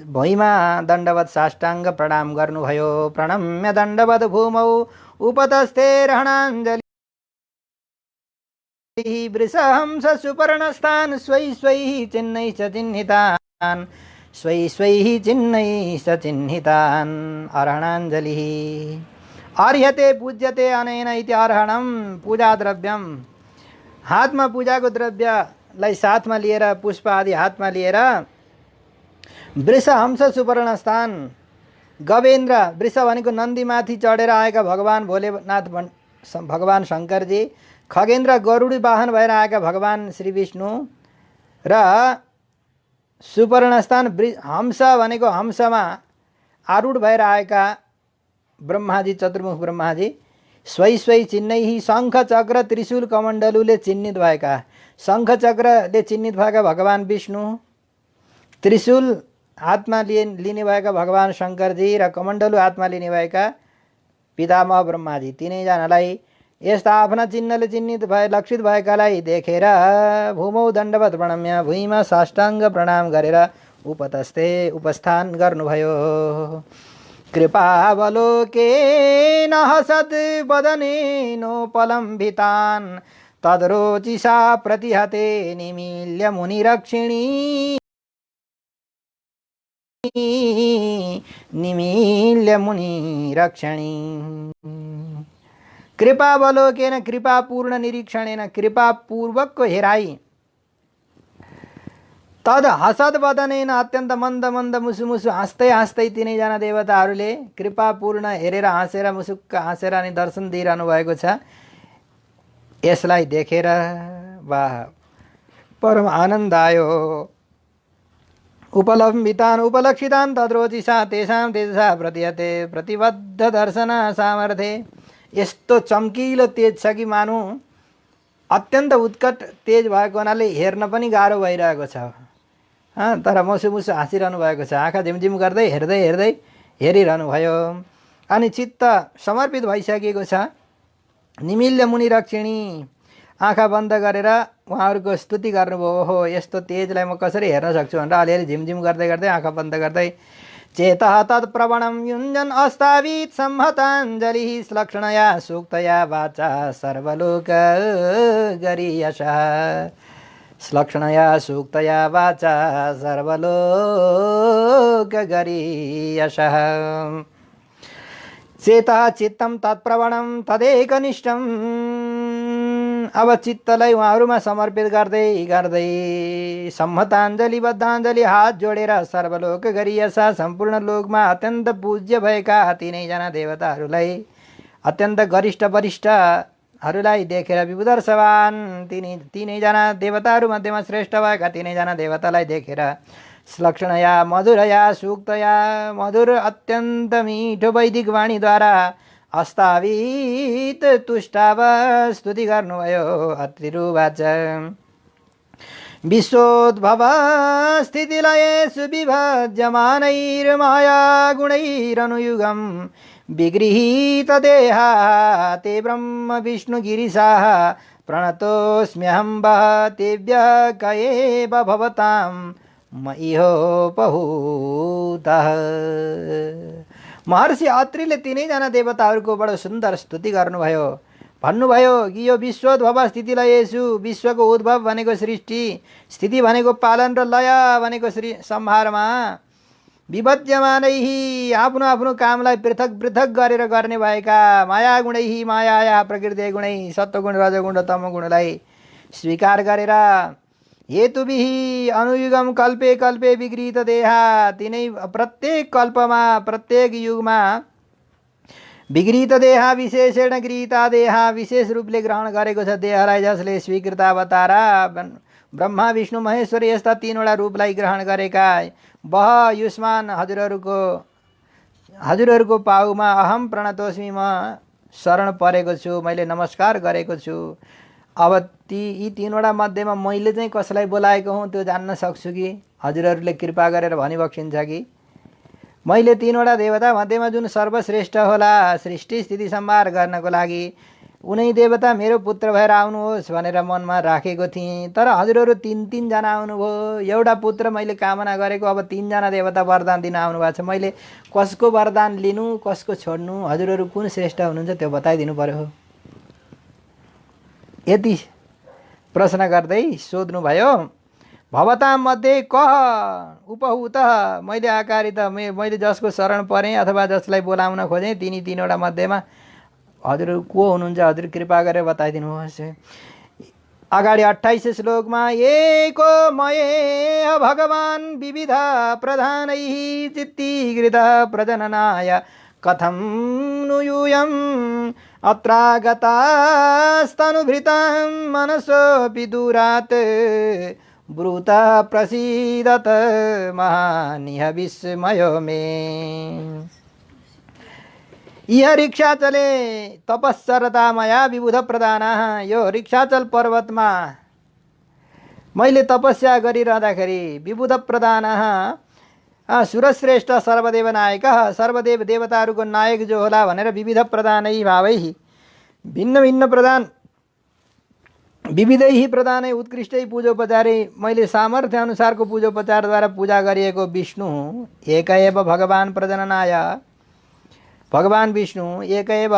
S1: भुइँमा दण्डवत साष्टाङ्ग प्रणाम गर्नुभयो। प्रणम्य दण्डवत भूमौ उपतस्थे रहणाञ्जलि वृषहंस सुपर्णस्थान स्वै चिह्नैश्च चिह्नितान् अर्हणाञ्जलिः। अर्ह्यते पूज्यते अनेन इति अर्हणं पूजाद्रव्यं। हातमा पूजाको द्रव्यलाई साथमा लिएर पुष्प आदि हातमा लिएर वृषहंस सुपर्णस्थान गवेन्द्र वृष भनेको नन्दीमाथि चढेर आएका भगवान भोलेनाथ भगवान शङ्करजी, खगेन्द्र गरुडी वाहन भएर आएका भगवान श्री विष्णु र सुपर्णस्थान हंस भनेको हंसमा आरूढ भएर आएका ब्रह्माजी चतुर्मुख ब्रह्माजी। स्वै चिन्हैः शङ्ख चक्र त्रिशूल कमण्डलुले चिन्हित भएका शङ्ख चक्रले चिन्हित भएका भगवान विष्णु, त्रिशूल हातमा लिने भएका भगवान शङ्करजी र कमण्डलु हातमा लिने भएका पितामह ब्रह्माजी। तीनैजनालाई यस्ता आफ्ना चिन्हले चिन्हित लक्षित भएकालाई देखेर भूमौ दण्डवत प्रणम्य भुइँमा साष्टाङ्ग प्रणाम गरेर उपस्थान गर्नुभयो। कृपावलोकेन हसद्वदनेनोपलम्बितान् तद्रोचिषा प्रतिहते निमील्य मुनिरक्षिणी निमील्य मुनिरक्षिणी। कृपावलोकेन कृपापूर्ण निरीक्षणेन कृपापूर्वकको हेराई तद हसद वदनेन अत्यन्त मन्द मन्द मुसु मुसु हाँस्दै हाँस्दै तिनैजना देवताहरूले कृपापूर्ण हेरेर हाँसेर मुसुक्क हाँसेर अनि दर्शन दिइरहनु भएको छ। यसलाई देखेर वाह परम आनन्द आयो। उपलम्बितान् उपलक्षितान् तद्रोचिषा तेषां तेजसा प्रतिहते प्रतिबद्ध दर्शन सामर्थ्ये। यस्तो चम्किलो तेज छ कि मानु अत्यन्त उत्कट तेज भएको हुनाले हेर्न पनि गाह्रो भइरहेको छ। तर मुसु मुसु हाँसिरहनु भएको छ। आँखा झिमझिम गर्दै हेर्दै हेर्दै हेरिरहनु भयो अनि चित्त समर्पित भइसकेको छ। निमिल्य मुनिरक्षिणी आँखा बन्द गरेर उहाँहरूको स्तुति गर्नुभयो। ओहो यस्तो तेजलाई म कसरी हेर्न सक्छु भनेर अलिअलि झिमझिम गर्दै गर्दै आँखा बन्द गर्दै चेतः तत्प्रवणं युञ्जन् अस्तावित् संहताञ्जलिः श्लक्षणया सूक्तया वाचा सर्वलोक गरीयशः श्लक्षणया सूक्तया वाचा सर्वलोक गरीयशः। चेतः चित्तं तत्प्रवणं तदेकनिष्ठम्। अब चित्तलाई उहाँहरूमा समर्पित गर्दै गर्दै सम्मताञ्जली बद्धाञ्जली हात जोडेर सर्वलोक गरीयशा सम्पूर्ण लोकमा अत्यन्त पूज्य भएका तिनैजना देवताहरूलाई अत्यन्त गरिष्ठ वरिष्ठहरूलाई देखेर विभुदर्शवान तिनैजना देवताहरू मध्येमा श्रेष्ठ भएका तिनैजना देवतालाई देखेर श्लक्षणया मधुरया सूक्तया मधुर अत्यन्त मिठो वैदिक वाणीद्वारा अस्तावित तुष्टाव स्तुति गर्नुभयो। अत्रिरुवाच विश्वोद्भव स्थितिलयेषु विभज्यमानैर्माया गुणैरनुयुगं विगृहीतदेहा ते ब्रह्म विष्णुगिरिशाः प्रणतोऽस्म्यहं वः तेभ्यः क एव भवतां मइहोपहूतः। महर्षि अत्रिले तिनैजना देवताहरूको बडो सुन्दर स्तुति गर्नुभयो। भन्नुभयो कि यो विश्वोद्भव स्थितिलयेषु विश्वको उद्भव भनेको सृष्टि, स्थिति भनेको पालन र लय भनेको संहारमा विभज्यमानैः आफ्नो आफ्नो कामलाई पृथक पृथक गरेर गर्ने भएका माया गुणैः मायाया प्रकृति गुणै सत्वगुण रजगुण र तमगुणलाई स्वीकार गरेर हेतुभिः अनुयुगम कल्पे कल्पे विगृहीत देहा तिनै प्रत्येक कल्पमा प्रत्येक युगमा विगृहीत देहा विशेषण गृहीता देहा विशेष रूपले ग्रहण गरेको छ देहलाई जसले स्वीकृत अवतारा ब्रह्मा विष्णु महेश्वर यस्ता तीनवटा रूपलाई ग्रहण गरेका बह युष्मान हजुरहरूको पाउमा अहम प्रणतोस्मि म शरण परेको छु, मैले नमस्कार गरेको छु। अब यी तीनवटा मध्येमा मैले चाहिँ कसलाई बोलाएको हुँ त्यो जान्न सक्छु कि हजुरहरूले कृपा गरेर भनिबक्सिन्छ कि मैले तीनवटा देवता मध्येमा जुन सर्वश्रेष्ठ होला सृष्टि स्थिति संहार गर्नको लागि उनै देवता मेरो पुत्र भएर आउनुहोस् भनेर मनमा राखेको थिएँ। तर हजुरहरू तीन जना आउनुभयो। एउटा पुत्र मैले कामना गरेको, अब तीनजना देवता वरदान दिन आउनुभएको छ। मैले कसको वरदान लिनु कसको छोड्नु, हजुरहरू कुन श्रेष्ठ हुनुहुन्छ त्यो बताइदिनु पर्यो। यति प्रश्न गर्दै सोध्नुभयो। भवतां मध्ये कः उपहूतः मैले आकारित मैले जसको शरण परेँ अथवा जसलाई बोलाउन खोजेँ तिनी तीनवटा मध्येमा हजुर को हुनुहुन्छ, हजुर कृपा गरेर बताइदिनुहोस्। अगाडि 28 श्लोकमा एको मये भगवान् विविध प्रधानैः चित्तीकृत प्रजननाय कथं नु यूयम् अत्रागतास्तनुभृतां मनसोऽपि दूरात् ब्रूत प्रसीदत महानिह विस्मयो मे। यह ऋक्षाचले तपस्सरता मया विबुध प्रधानः। यो ऋक्षाचल पर्वतमा मैले तपस्या गरिरहँदाखेरि विबुध प्रधानः सुरश्रेष्ठ सर्वदेव नायकः सर्वदेव देवताहरूको नायक जो होला भनेर विविध प्रधानै भावैः भिन्न भिन्न प्रधान विविधै प्रधानै उत्कृष्टै पूजोपचारै मैले सामर्थ्य अनुसारको पूजोपचारद्वारा पूजा गरिएको विष्णु एक एव भगवान् प्रजननाय भगवान विष्णु एक एव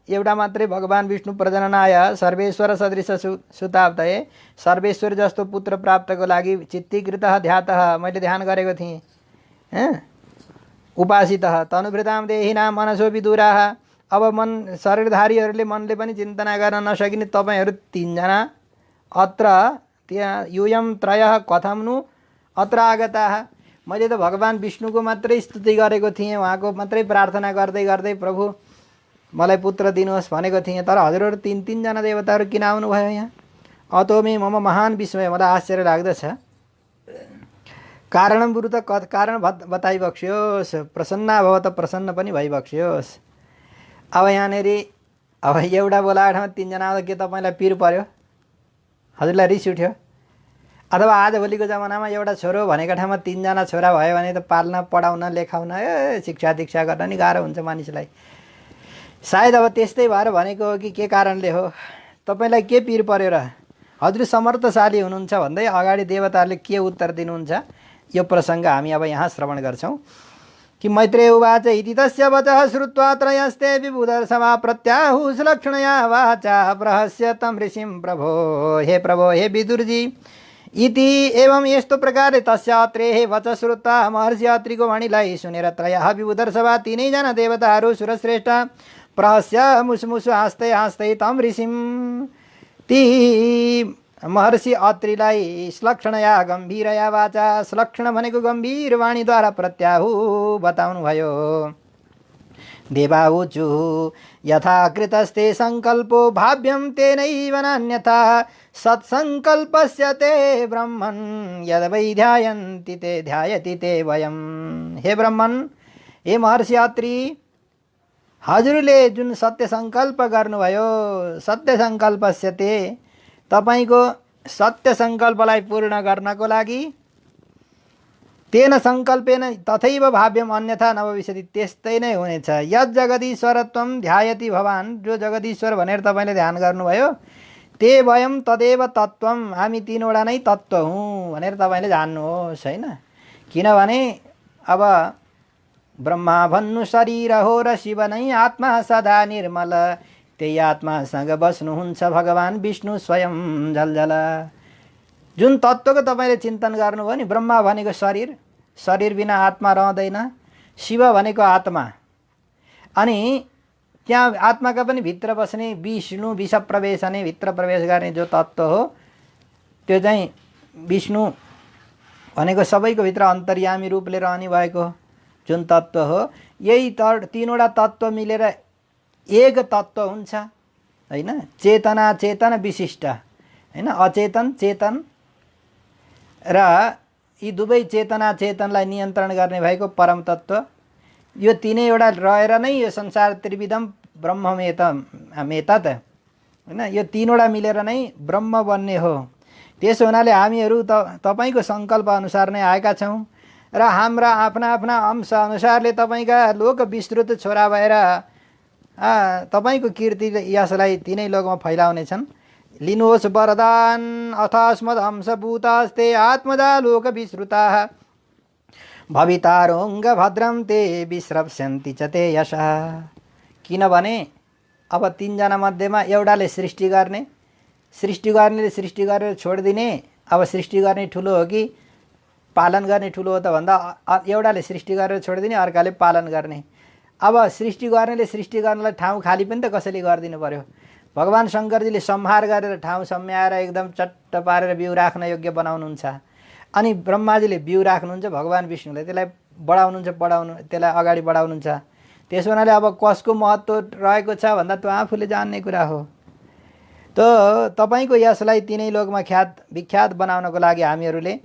S1: एउटा मात्रै भगवान विष्णु प्रजननाय सर्वेश्वर सदृश सुताप्तये सर्वेश्वर जस्तो पुत्र प्राप्तको लागि चित्तीकृतः ध्यातः मैले ध्यान गरेको थिएँ उपासितः तनुभृताम देहिनां मनसो विदुराः अब मन शरीरधारीहरूले मनले पनि चिन्तना गर्न नसकिने तपाईहरू तीनजना अत्र त्यहाँ यूयम त्रयः कथं नु अत्र आगताः मैले त भगवान विष्णुको मात्रै स्तुति गरेको थिएँ उहाँको मात्रै प्रार्थना गर्दै गर्दै प्रभु मलाई पुत्र दिनुहोस् भनेको थिएँ तर हजुरहरू तीनजना देवताहरू किन आउनुभयो यहाँ अतो मे मम महान विस्मय मलाई आश्चर्य लाग्दछ कारणं बरु त कारण बताइबक्स्योस् प्रसन्ना भवत प्रसन्न पनि भइबक्स्योस् अब यहाँनिर अब एउटा बोलाएको ठाउँमा तीनजना आउँदा के तपाईँलाई पिर पर्यो हजुरलाई रिस उठ्यो अथवा आजभोलिको जमानामा एउटा छोरो भनेको ठाउँमा तीनजना छोरा भयो भने त पाल्न पढाउन लेखाउन शिक्षा दीक्षा गर्न नि गाह्रो हुन्छ मानिसलाई सायद अब त्यस्तै भएर भनेको हो कि के कारणले हो तपाईँलाई के पिर पर्यो र हजुर समर्थशाली हुनुहुन्छ भन्दै अगाडि देवताहरूले के उत्तर दिनुहुन्छ यो प्रसङ्ग हामी अब यहाँ श्रवण गर्छौँ कि मैत्रेय उवाच इति तस्य वचः श्रुत्वा त्रयस्ते विबुधर्षभा प्रत्याहुश्लक्ष्णया वाचा प्रहस्य तं ऋषिं प्रभो हे विदुरजी इति एवं यस्तो प्रकारले तस्य अत्रेः वच श्रुत्वा महर्षि अत्रिको वाणीलाई सुनेर त्रयः विबुधर्षभा तीनैजना देवताहरू सुरश्रेष्ठ प्रहस्य मुसमुसु हाँस्दै हाँस्दै तं ऋषिं ती महर्षि अत्रिलाई श्लक्षणया गम्भीरया वाचा श्लक्षण भनेको गम्भीर वाणीद्वारा प्रत्याहु बताउनु भयो देवाऊचु यथा कृतस्ते संकल्पो भाव्यं तेनैव नान्यथा सत्संकल्पस्य ते ब्रह्मन् यद वै ध्यायन्ति ते ध्यायति ते वयम् हे ब्रह्मन् हे महर्षि अत्रि हजुरले जुन सत्य संकल्प गर्नुभयो सत्य संकल्पस्य ते तपाईको सत्य संकल्पलाई पूर्ण गर्नको लागि तेन संकल्पेन तथैव भाव्यम अन्यथा नभविष्यति त्यस्तै नै हुनेछ यद जगदीश्वरत्वं ध्यायति भवान् जो जगदीश्वर भनेर तपाईले ध्यान गर्नुभयो ते वयम तदेव तत्त्वम हामी तीनवटा नै तत्त्व हुँ भनेर तपाईले जान्नुहोस् हैन किनभने अब ब्रह्मा भन्नु शरीर हो र शिव नै आत्मा सदा निर्मल त्यही आत्मासँग बस्नुहुन्छ भगवान विष्णु स्वयं झलझल जुन तत्त्वको तपाईले चिन्तन गर्नुभयो नि ब्रह्मा भनेको शरीर बिना आत्मा रहँदैन शिव भनेको आत्मा अनि त्यहाँ आत्माका पनि भित्र बस्ने विष्णु विष प्रवेशने भित्र प्रवेश गर्ने जो तत्त्व हो त्यो चाहिँ विष्णु भनेको सबैको भित्र अन्तर्यामी रूपले रहने भएको जुन तत्त्व हो यही तीनवटा तत्त्व मिलेर एक तत्त्व हुन्छ हैन चेतना चेतन विशिष्ट हैन अचेतन चेतन र यी दुवै चेतना चेतनलाई नियन्त्रण गर्ने भएको परम तत्त्व यो तीनैवटा रहेर नै यो संसार त्रिविधम ब्रह्ममेतत् हैन यो तीनवटा मिलेर नै ब्रह्म बन्ने हो त्यसो हुनाले हामीहरू तपाईको संकल्प अनुसार नै आएका छौं र हाम्रा आफ्ना आफ्ना अंश अनुसारले तपाईका लोक विस्तृत छोरा भएर तपाईको कीर्ति यशलाई तीनै लोकमा फैलाउने छन् लिनुहोस् वरदान अथास्मद अंशभूतास्ते आत्मजा लोक विश्रुताः भवितारोङ्ग भद्रं ते विश्रप्स्यन्ति च ते यशः किनभने अब तीनजना मध्येमा एउटाले सृष्टि गर्नेले सृष्टि गरेर छोडिदिने अब सृष्टि गर्ने ठुलो हो कि पालन गर्ने ठुलो हो त भन्दा एउटाले सृष्टि गरेर छोडिदिने अर्काले पालन गर्ने अब सृष्टि गर्नेले सृष्टि गर्नलाई ठाउँ खाली पनि त कसैले गरिदिनु पर्यो भगवान शंकरजीले संहार गरेर ठाउँ सम्याएर एकदम चट्ट पारेर बिउ राख्न योग्य बनाउनुहुन्छ अनि ब्रह्माजीले बिउ राख्नुहुन्छ भगवान विष्णुले त्यसलाई त्यसलाई अगाडि बढाउनुहुन्छ त्यसो हुनाले अब कसको महत्त्व रहेको छ भन्दा त्यो आफूले जान्ने कुरा हो त तपाईको यसलाई तीनै लोकमा विख्यात बनाउनको लागि हामीहरूले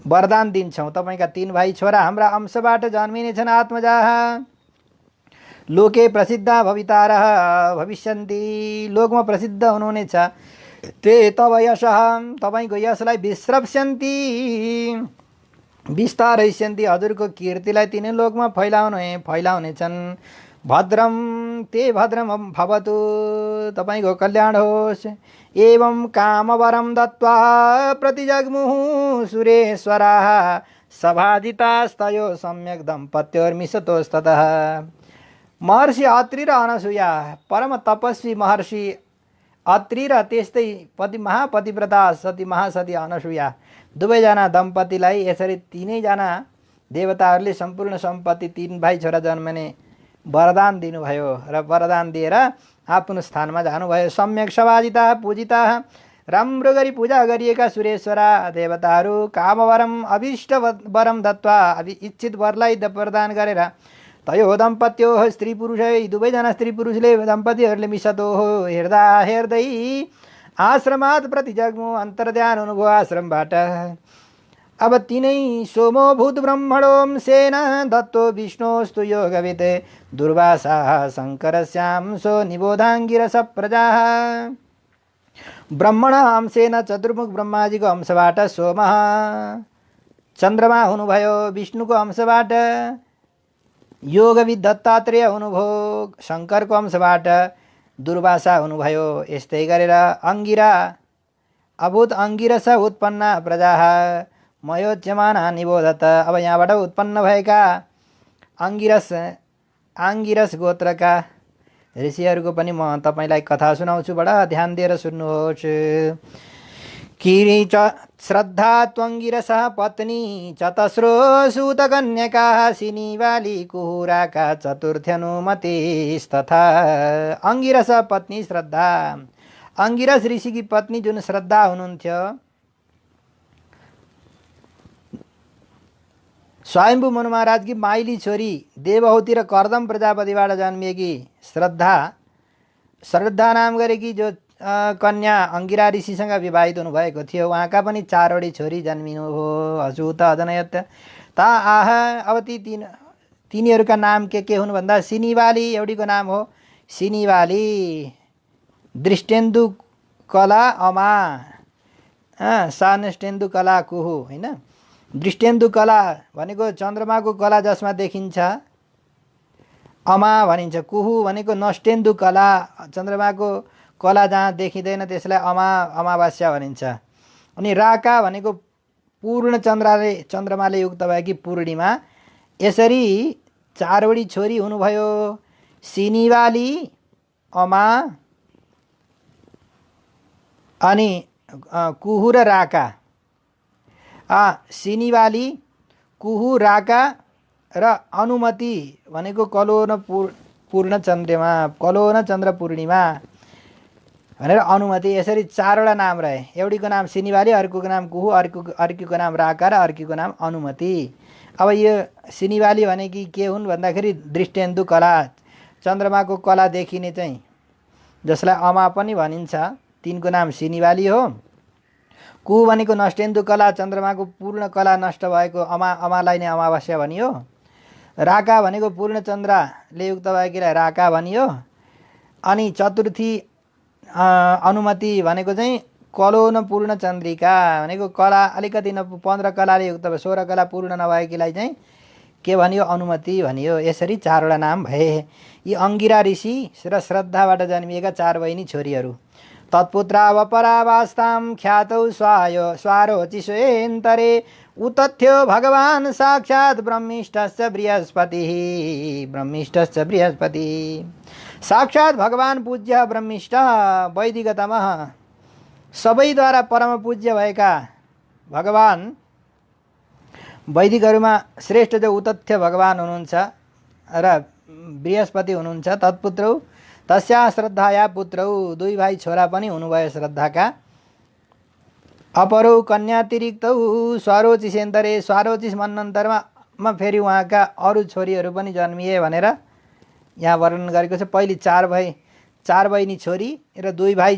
S1: वरदान दिन्छौं तपाईका तीन भाइ छोरा हाम्रा अंशबाट जन्मिने छन् आत्मजाः लोके प्रसिद्ध भवितारः भविष्यन्ति लोकमा प्रसिद्ध हुनुहुनेछ ते तव यशः तपाईको यशलाई विश्रप्स्यन्ति विस्तारयिष्यन्ति हजुरको कीर्तिलाई तीनै लोकमा फैलाउने छन् भद्रम ते भद्रम भवतु तपाईको कल्याण होस् एवं कामवरं दत्त्वा प्रतिजग्मुः सुरेश्वराः सभाजितास्तयो सम्यक् दम्पत्योर्मिषतोस्ततः महर्षि अत्रि र अनसुया, परम तपस्वी महर्षि अत्रि र त्यस्तै पति महापतिव्रता सती महासती अनसुया दुवैजना दम्पतिलाई यसरी तीनैजना देवताहरूले सम्पूर्ण सम्पत्ति 3 भाइ छोरा जन्मने वरदान दिनुभयो र वरदान दिएर आफ्नो स्थानमा जानुभयो। सम्यक सभाजिता पूजिता, राम्रो गरी पूजा गरिएका सुरेश्वरा देवताहरू कामवरम अभिष्ट वरम दत्वा इच्छित वरलाई प्रदान गरेर तयो दम्पत्यो स्त्री पुरुषै दुवैजना स्त्री पुरुषले दम्पतिहरूले मिसतो हेर्दा हेर्दै आश्रमात प्रति जग्मु अन्तर्ध्यान हुनुभयो आश्रमबाट। अब तिनै सोमो भूत ब्रह्मणों सेन दत्तो विष्णोस्तु योगवित् दुर्वासा शङ्करस्यां सो निबोधाङ्गिरस प्रजा। ब्रह्मण अंशेन चतुर्मुख ब्रह्माजीको अंशबाट सोमः चन्द्रमा हुनुभयो, विष्णुको अंशबाट योगविद दत्तात्रेय हुनुभयो, शङ्करको अंशबाट दुर्वासा हुनुभयो। यस्तै गरेर अंगिरा अभूत अंगिरस उत्पन्न प्रजा मयोच्यमाना निबोधत। अब यहाँबाट उत्पन्न भएका आङ्गिरस गोत्रका ऋषिहरूको पनि म तपाईलाई कथा सुनाउँछु, बडा ध्यान दिएर सुन्नुहोस्। किरी श्रद्धा त्वङ्गिरसः पत्नी चतस्रो सूतकन्यका सिनिवाली कुहुराका चतुर्थ्यनुमतिस्तथा। अंगिरस पत्नी श्रद्धा, अंगिरस ऋषिकी पत्नी जुन श्रद्धा हुनुहुन्थ्यो, स्वयम्भू मनु महाराजकी माइली छोरी देवहूति र कर्दम प्रजापतिबाट जन्मिएकी श्रद्धा नाम गरेकी जो कन्या अंगिरा ऋषिसँग विवाहित हुनुभएको थियो, उहाँका पनि 4 वटी छोरी जन्मिनु हो। अचुत अजनयत ता आह। अब ती तिनीहरूका नाम के हुन् भन्दा सिनिवाली एउटीको नाम हो सिनिवाली, दृष्टेन्दु कला अमा, सानष्टेन्दु कला कुहु हैन। दृष्टेन्दु कला भनेको चन्द्रमाको कला जसमा देखिन्छ, अमा भनिन्छ। कुहु भनेको नष्टेन्दु कला, चन्द्रमाको कला जहाँ देखिँदैन त्यसलाई अमावास्या भनिन्छ। अनि राका भनेको पूर्ण चन्द्रमाले युक्त भएकी पूर्णिमा। यसरी 4 वटी छोरी हुनुभयो, सिनिवाली, अमा अनि कुहु र राका। सिनिवाली, कुहु, राका र अनुमति भनेको कलोन पूर्ण चन्द्रमा, कलोन चन्द्र पूर्णिमा भनेर अनुमति। यसरी 4 वटा नाम रहे। एउटीको नाम सिनिवाली, अर्कोको नाम कुहु, अर्कीको नाम राका र अर्कीको नाम अनुमति। अब यो सिनिवाली भनेकी के हुन् भन्दाखेरि दृष्टेन्दु कला, चन्द्रमाको कला देखिने चाहिँ, जसलाई अमा पनि भनिन्छ, तिनको नाम सिनिवाली हो। कुहु भनेको नष्टेन्दु कला, चन्द्रमाको पूर्ण कला नष्ट भएको अमालाई नै अमावास्या भनियो। राका भनेको पूर्ण चन्द्रले युक्त भएकीलाई राका भनियो। अनि चतुर्थी अनुमति भनेको चाहिँ कलोन पूर्ण चन्द्रिका भनेको कला अलिकति 15 कलाले युक्त 16 कला पूर्ण नभएकीलाई चाहिँ के भनियो, अनुमति भनियो। यसरी 4 वटा नाम भए। यी अंगिरा ऋषि र श्रद्धाबाट जन्मिएका 4 बहिनी छोरीहरू। तत्पुत्रावपरावास्तां ख्यातौ स्वारोचिषेन्तरे उतथ्यो भगवान् साक्षात् ब्रह्मिष्ठश्च बृहस्पतिः। साक्षात् भगवान् पूज्य ब्रह्मिष्ठ वैदिकतमः, सबैद्वारा परम पूज्य भएका भगवान्, वैदिकहरूमा श्रेष्ठ जो उतथ्य भगवान् हुनुहुन्छ र बृहस्पति हुनुहुन्छ। तत्पुत्रौ तस्या श्रद्धाया पुत्रौ, 2 भाइ छोरा पनि हुनुभयो श्रद्धाका। अपरौ कन्यातिरिक्तौ स्वारोचिसेन्तरे, स्वारोचिस मन्वन्तरमा फेरि उहाँका अरू छोरीहरू पनि जन्मिए भनेर यहाँ वर्णन गरेको छ। पहिले 4 बहिनी छोरी र 2 भाइ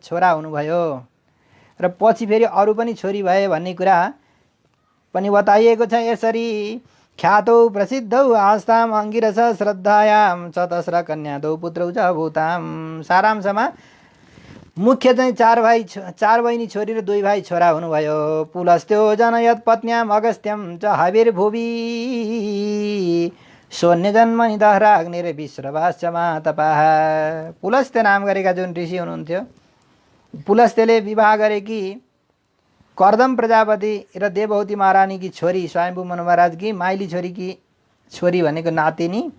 S1: छोरा हुनुभयो र पछि फेरि अरू पनि छोरी भए भन्ने कुरा पनि बताइएको छ। यसरी ख्यातौ प्रसिद्धौ आस्ताम अंगिरस श्रद्धायाम चतस्र कन्यादौ पुत्रौ च भूताम। सारांशमा मुख्य चाहिँ 4 बहिनी छोरी र 2 भाइ छोरा हुनुभयो। पुलस्त्यो जनयत पत्न्याम अगस्त्यम च हविर्भुवि शून्य जन्मनि दहरा अग्निरे विश्रवाश्च महातपाः। पुलस्त्य नाम गरेका जुन ऋषि हुनुहुन्थ्यो, पुलस्त्यले विवाह गरेकी कर्दम प्रजापति र देवहूति महारानीकी छोरी स्वयम्भू मनु महाराजकी माइली छोरीकी छोरी भनेको नातिनी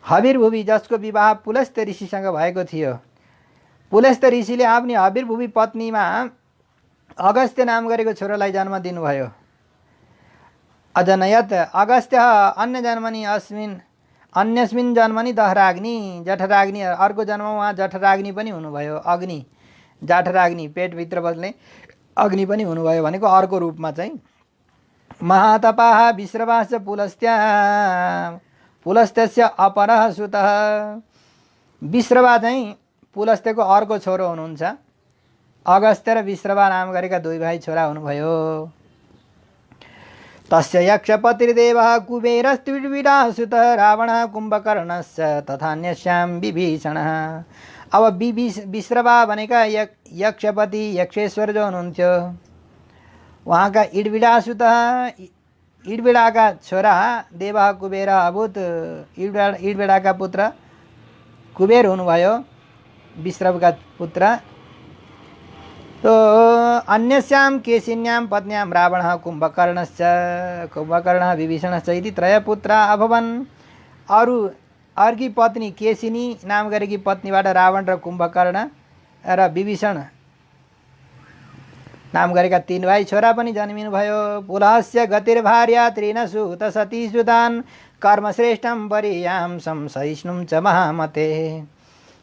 S1: हबिरभुवि जसको विवाह पुलस्त ऋषिसँग भएको थियो। पुलस्त ऋषिले आफ्नी हबिरभुवि पत्नीमा अगस्त्य नाम गरेको छोरालाई जन्म दिनुभयो। अजनयत अगस्त्य अन्य जन्मनि अन्यस्मिन् जन्मनि दहराग्नि जठराग्नि, अर्को जन्ममा उहाँ जठराग्नि पनि हुनुभयो। अग्नि जाठराग्नि पेटभित्र बस्ने अग्नि पनि हुनुभयो भनेको अर्को रूपमा चाहिँ। महातपाः विश्रवाश्च पुलस्त्यस्य अपरः सुतः। विश्रवा चाहिँ पुलस्त्यको अर्को छोरो हुनुहुन्छ। अगस्त्य र विश्रवा नाम गरेका दुई भाइ छोरा हुनुभयो। तस्य यक्षपतिर्देवः कुबेरस्त्रिविडः सुतः रावणः कुम्भकर्णश्च तथान्यस्यां विभीषणः। अब विश्रवा भनेका यक्षपति यक्षेश्वर जो हुनुहुन्थ्यो उहाँका इडविडासुतः, इडविडाका छोरा देवः कुबेर अभूत। इडविडाका पुत्र कुबेर हुनुभयो, विश्रवका पुत्र। तो अन्यस्यां केशिन्यां पत्न्यां रावणः कुम्भकर्णश्च कुम्भकर्णः विभीषणश्च इति त्रयपुत्रा अभवन्। अर्की पत्नी केशिनी नाम गरेकी पत्नीबाट रावण र कुम्भकर्ण र विभीषण नाम गरेका तीन भाइ छोरा पनि जन्मिनुभयो। पुलहस्य गतिर्भार्या त्रिन सुत सती सुतान् कर्मश्रेष्ठं वरीयांसं सहिष्णुं च महामते।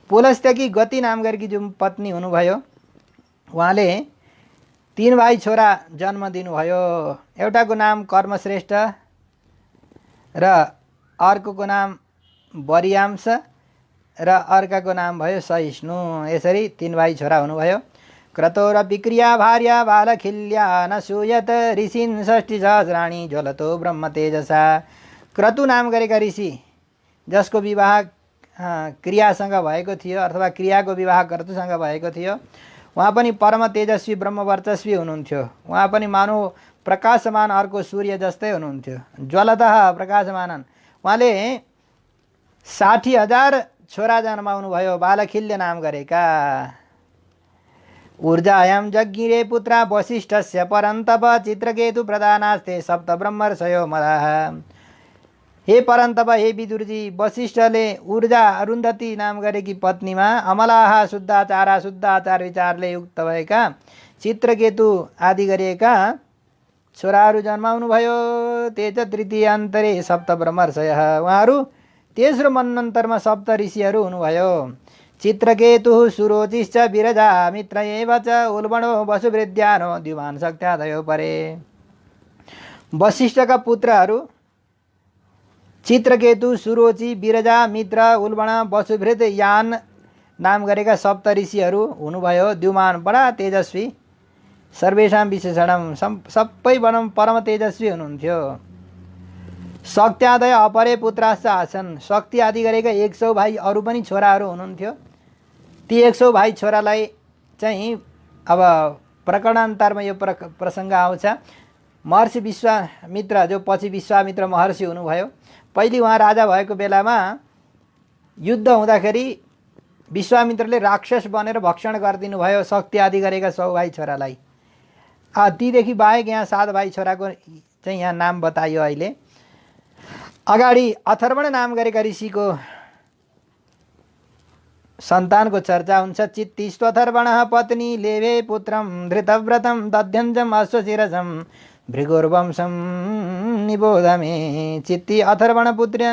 S1: पुलस्त्यकी गति नाम गरेकी जुन पत्नी हुनुभयो उहाँले तीन भाइ छोरा जन्म दिनुभयो। एउटाको नाम कर्मश्रेष्ठ र अर्कोको नाम वरीयांश र अर्काको नाम भयो सहिष्णु। यसरी तीन भाइ छोरा हुनुभयो। क्रतोरपि क्रिया भार्या बालखिल्या न सूयत ऋषिन् षष्ठी सहस्राणि ज्वलतो ब्रह्म तेजसा। क्रतु नाम गरेका ऋषि जसको विवाह क्रियासँग भएको थियो अथवा क्रियाको विवाह क्रतुसँग भएको थियो, उहाँ पनि परम तेजस्वी ब्रह्मवर्चस्वी हुनुहुन्थ्यो। उहाँ पनि मानव प्रकाशमान अर्को सूर्य जस्तै हुनुहुन्थ्यो। ज्वलतः प्रकाशमानन्। उहाँले 60,000 छोरा जन्माउनु भयो बालखिल्य नाम गरेका। ऊर्जायां जज्ञिरे पुत्रा वसिष्ठस्य परन्तप चित्रकेतु प्रधानास्ते सप्त ब्रह्मर्षयो मदाः। हे परन्तप, हे विदुरजी, वशिष्ठले ऊर्जा अरुन्धती नाम गरेकी पत्नीमा अमलाहा शुद्धाचार विचारले युक्त भएका चित्रकेतु आदि गरिएका छोराहरू जन्माउनु भयो। तेज तृतीयान्तरे सप्त ब्रह्मर्षयः। उहाँहरू तेस्रो मन्वन्तरमा सप्त ऋषिहरू हुनुभयो। चित्रकेतुः सुरोचिश्च विरजा मित्र एव च उल्बणो वसुवृद्ध्यानो द्युमान शक्त्यादयो परे। वशिष्ठका पुत्रहरू चित्रकेतु सुरोचि विरजा मित्र उल्बण वसुभृत यान नाम गरेका सप्त ऋषिहरू हुनुभयो। द्युमान बडा तेजस्वी, सर्वेषां विशेषणम सबै परम तेजस्वी हुनुहुन्थ्यो। शक्त्यादय अपरे पुत्राश्च आसन्। शक्ति आदि गरेका 100 भाइ अरू पनि छोराहरू हुनुहुन्थ्यो। ती 100 भाइ छोरालाई चाहिँ अब प्रकरणान्तरमा यो प्रसङ्ग आउँछ। महर्षि विश्वामित्र जो पछि विश्वामित्र महर्षि हुनुभयो, पहिले उहाँ राजा भएको बेलामा युद्ध हुँदाखेरि विश्वामित्रले राक्षस बनेर भक्षण गरिदिनु भयो शक्ति आदि गरेका 100 भाइ छोरालाई। तीदेखि बाहेक यहाँ 7 भाइ छोराको चाहिँ यहाँ नाम बताइयो। अहिले अगाडि अथर्वण नाम गरेका ऋषिको सन्तानको चर्चा हुन्छ। चित्तिस्त्वथर्वणः पत्नी लेभे पुत्रं धृतव्रतं दध्यञ्जम् अश्वशिरसं भृगुर्वंशं निबोधमे। चित्ती अथर्वण पुत्र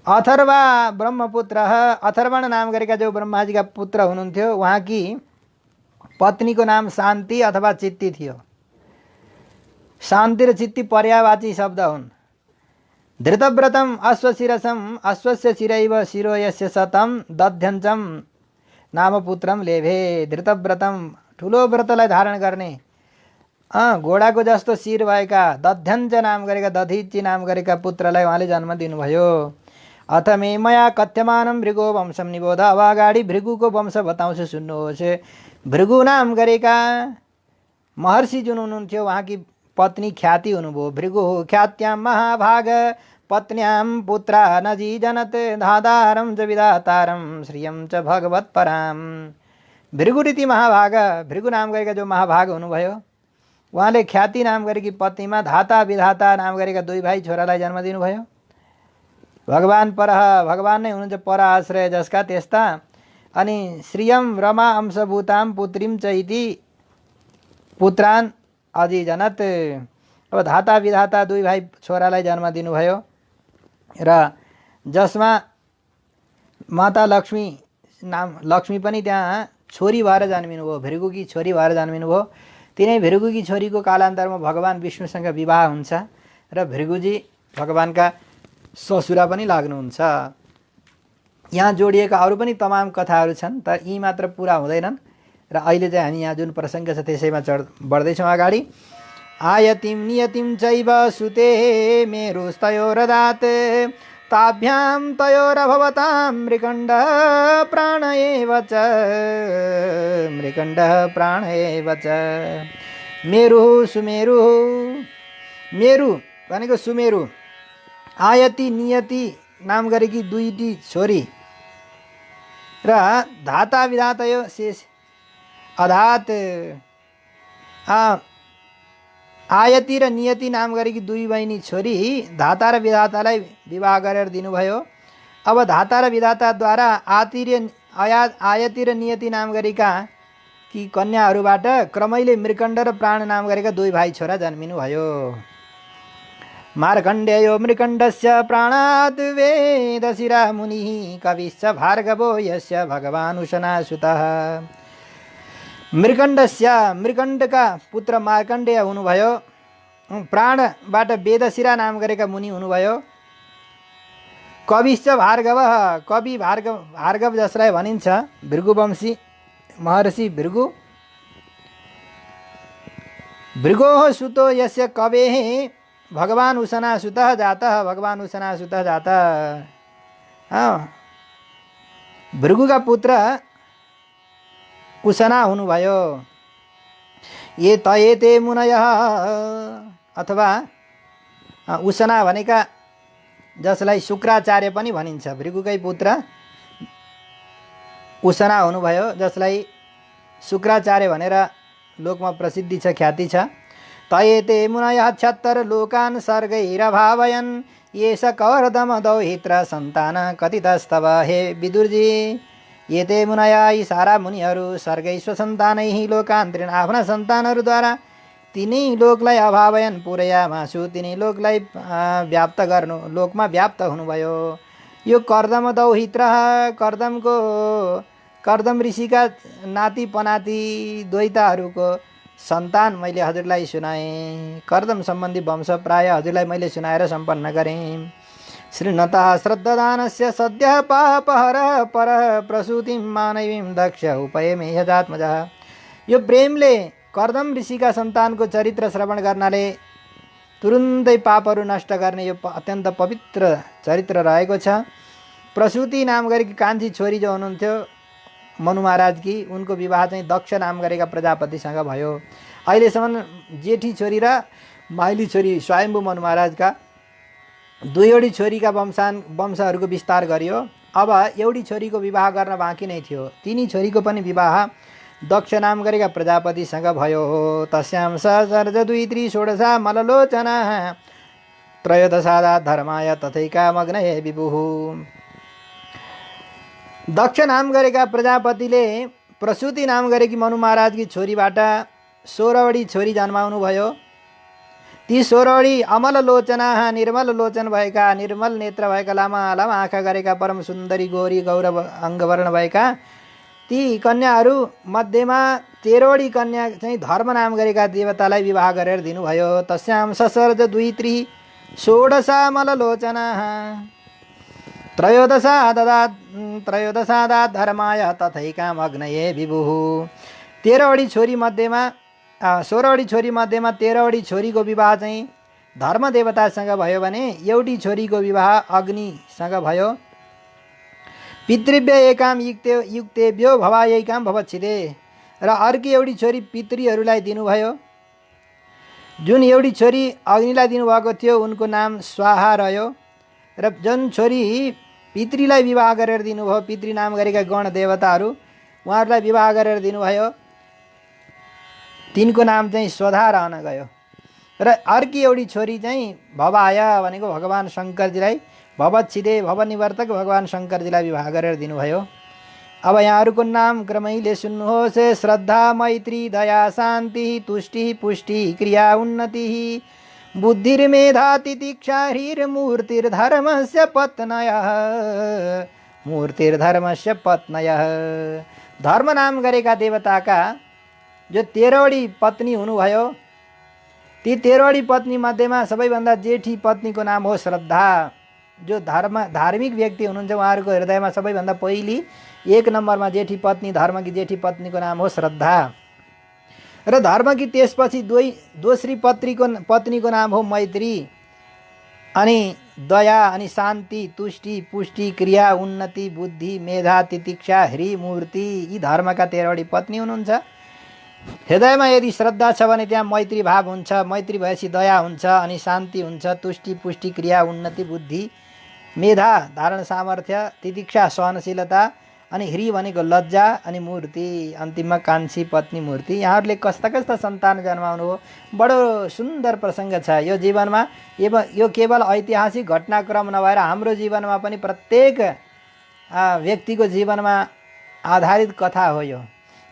S1: अथर्वा ब्रह्मपुत्रः। अथर्वण नाम गरेका जो ब्रह्माजीका पुत्र हुनुहुन्थ्यो उहाँकी पत्नीको नाम शान्ति अथवा चित्ती थियो। शान्ति र चित्ती पर्यायवाची शब्द हुन्। धृतव्रतम अश्वशिरसम अश्वस्य शिरैव शिरो यस्य शतं दध्यञ्चम नाम पुत्रम लेभे। धृतव्रतम ठुलो व्रतलाई धारण गर्ने घोडाको जस्तो शिर भएका दध्यञ्च नाम गरेका दधिची नाम गरेका पुत्रलाई उहाँले जन्म दिनुभयो। अथ मे मया कथ्यमानं भृगो वंशम निबोध। अब अगाडि भृगुको वंश बताउँछु, सुन्नुहोस्। भृगु नाम गरेका महर्षि जुन हुनुहुन्थ्यो उहाँकी पत्नी ख्याति हुनुभयो। भृगु ख्यात्यां महाभाग पत्न्यां पुत्रा नजी जनत धातारं च विधातारं श्रियं च भगवत्परां। भृगु रीति महाभाग, भृगु नाम गरेका जो महाभाग हुनुभयो उहाँले ख्याति नाम गरेकी पत्नीमा धाता विधाता नाम गरेका 2 भाइ छोरालाई जन्म दिनुभयो। भगवान परः भगवान नै हुनुहुन्छ पर आश्रय जसका त्यस्ता। अनि श्रियम रमा अंशभूताम पुत्रीम च इति पुत्रान अधिजनत। अब धाता विधाता दुई भाइ छोरालाई जन्म दिनुभयो र जसमा माता लक्ष्मी नाम लक्ष्मी पनि त्यहाँ छोरी भएर जन्मिनुभयो, भृगुकी छोरी भएर जन्मिनुभयो। तिनै भृगुकी छोरीको कालान्तरमा भगवान विष्णुसँग विवाह हुन्छ र भृगुजी भगवानका ससुरा पनि लाग्नुहुन्छ। यहाँ जोडिएका अरू पनि तमाम कथाहरू छन्, तर यी मात्र पुरा हुँदैनन् र अहिले चाहिँ हामी यहाँ जुन प्रसङ्ग छ त्यसैमा बढ्दैछौँ अगाडि। आयतिम नियतिम चैव सुते मेरुस्तयोरदात् ताभ्यां तयोरभवतां मृकण्डः प्राण एव च मृकण्डः प्राण एव च। मेरु सुमेरु, मेरु भनेको सुमेरु, आयति नियति नाम गरेकी दुईटी छोरी र धाता विधातयो शेष अधात। आयति र नियति नाम गरेकी दुई बहिनी छोरी धाता र विधातालाई विवाह गरेर दिनुभयो। अब धाता र विधाताद्वारा आयति र नियति नाम गरेका कि कन्याहरूबाट क्रमैले मृकण्ड र प्राण नाम गरेका दुई भाइ छोरा जन्मिनुभयो। मार्कण्डेयो मृकण्डस्य प्राणात् वेदशिरा मुनिः कविश्च भार्गवो यस्य भगवान् उशनासुतः। मृकण्डका पुत्र मार्कण्डेय हुनुभयो। प्राणबाट वेदशिरा नाम गरेका मुनि हुनुभयो। कविश्च भार्गव, कवि भार्गव जसलाई भनिन्छ भृगुवंशी महर्षि भृगु। भृगोः सुतो यस्य कवेः भगवान् उशनासुतः जातः, भगवान् उशनासुतः जातः। भृगुका पुत्र उशना हुनुभयो। ये तयेते मुनयः अथवा उशना भनेका जसलाई शुक्राचार्य पनि भनिन्छ, भृगुकै पुत्र उशना हुनुभयो जसलाई शुक्राचार्य भनेर लोकमा प्रसिद्धि छ, ख्याति छ। तयेते मुनयः 76 लोकान् सर्गैरभावयन् येष कर्दम दौहित्र सन्तान कथितस्तव। हे विदुरजी, एते मुनया यी सारा मुनिहरू सर्गै स्वसन्तानैः लोकान्तरिण आफ्ना सन्तानहरूद्वारा तिनै लोकलाई अभावयन पुरयामासु, तिनै लोकलाई व्याप्त गर्नु लोकमा व्याप्त हुनुभयो। यो कर्दम दौहित्र, कर्दम ऋषिका नाति पनाति द्वैताहरूको सन्तान मैले हजुरलाई सुनाएँ। कर्दम सम्बन्धी वंश प्राय हजुरलाई मैले सुनाएर सम्पन्न गरेँ। श्रीनतः श्रद्धदानस्य सद्यः पापहरः परः प्रसूतिं मानवीं दक्ष उपयमे यजात्मजः। यो प्रेमले कर्दम ऋषिका सन्तानको चरित्र श्रवण गर्नाले तुरुन्तै पापहरू नष्ट गर्ने यो अत्यन्त पवित्र चरित्र रहेको छ। प्रसूति नाम गरेकी कान्छी छोरी जो हुनुहुन्थ्यो मनु महाराजकी, उनको विवाह चाहिँ दक्ष नाम गरेका प्रजापतिसँग भयो। अहिलेसम्म जेठी छोरी र माइली छोरी स्वयम्भू मनु महाराजका दुईवटी छोरीका वंशहरूको विस्तार गरियो। अब एउटी छोरीको विवाह गर्न बाँकी नै थियो। तिनी छोरीको पनि विवाह दक्ष नाम गरेका प्रजापतिसँग भयो। तस्यां सहस्रज 2 3 षोडशा मललोचना त्रयोदशादा धर्माय तथैका मग्नये विभुः। दक्ष नाम गरेका प्रजापतिले प्रसूति नाम गरेकी मनु महाराजकी छोरीबाट 16वटी छोरी जन्माउनु भयो। ती 16वटी अमल लोचना, निर्मल लोचन भएका, निर्मल नेत्र भएका, लामा लामा आँखा गरेका, परम सुन्दरी गोरी गौरव अङ्गवर्ण भएका ती कन्याहरू मध्येमा 13वटी कन्या चाहिँ धर्म नाम गरेका देवतालाई विवाह गरेर दिनुभयो। तस्यां ससर्ज 2 3 षोडशा मललोचना त्रयोदशादा धर्माय तथैकाम अग्नये विभुः। 13वटी छोरी मध्येमा 16वटी छोरी मध्येमा 13वटी छोरीको विवाह चाहिँ धर्म देवतासँग भयो भने एउटी छोरीको विवाह अग्निसँग भयो। पितृभ्य एकाम युक्तेभ्यो भवायैकाम भवच्छिदे। र अर्की एउटी छोरी पितृहरूलाई दिनुभयो। जुन एउटी छोरी अग्निलाई दिनुभएको थियो उनको नाम स्वाहा रह्यो। र जुन छोरी पितृलाई विवाह गरेर दिनुभयो, पितृ नाम गरेका गण देवताहरू उहाँहरूलाई विवाह गरेर दिनुभयो, तिनको नाम चाहिँ स्वधा रहन गयो। र अर्की एउटी छोरी चाहिँ भवाय भनेको भगवान् शङ्करजीलाई भवच्छिदे भवनिवर्तक भगवान शङ्करजीलाई विवाह गरेर दिनुभयो। अब यहाँहरूको नाम क्रमैले सुन्नुहोस्। श्रद्धा, मैत्री, दया, शान्ति, तुष्टि, पुष्टि, क्रिया, उन्नति, बुद्धिर्मेधा, तितिक्षा, ह्रीर्मूर्तिर्धर्मस्य पत्नयः। मूर्तिर्धर्मस्य पत्नयः। धर्म नाम गरेका देवताका जो 13वटी पत्नी हुनुभयो, ती 13वटी पत्नी मध्येमा सबैभन्दा जेठी पत्नीको नाम हो श्रद्धा। जो धार्मिक व्यक्ति हुनुहुन्छ उहाँहरूको हृदयमा सबैभन्दा पहिली 1 नम्बरमा जेठी पत्नी, धर्मकी जेठी पत्नीको नाम हो श्रद्धा। र धर्मकी त्यसपछि दोस्री पत्नीको नाम हो मैत्री। अनि दया, अनि शान्ति, तुष्टि, पुष्टि, क्रिया, उन्नति, बुद्धि, मेधा, तितिक्षा, ह्री, मूर्ति, यी धर्मका 13वटी पत्नी हुनुहुन्छ। हृदयमा यदि श्रद्धा छ भने त्यहाँ मैत्री भाव हुन्छ, मैत्री भएपछि दया हुन्छ, अनि शान्ति हुन्छ, तुष्टि, पुष्टि, क्रिया, उन्नति, बुद्धि, मेधा, धारण सामर्थ्य, तितिक्षा, सहनशीलता, अनि ह्री भनेको लज्जा, अनि मूर्ति, अन्तिममा कान्छी पत्नी मूर्ति। यहाँहरूले कस्ता कस्ता सन्तान जन्माउनु हो, बडो सुन्दर प्रसङ्ग छ यो जीवनमा। यो केवल ऐतिहासिक घटनाक्रम नभएर हाम्रो जीवनमा पनि प्रत्येक व्यक्तिको जीवनमा आधारित कथा हो यो।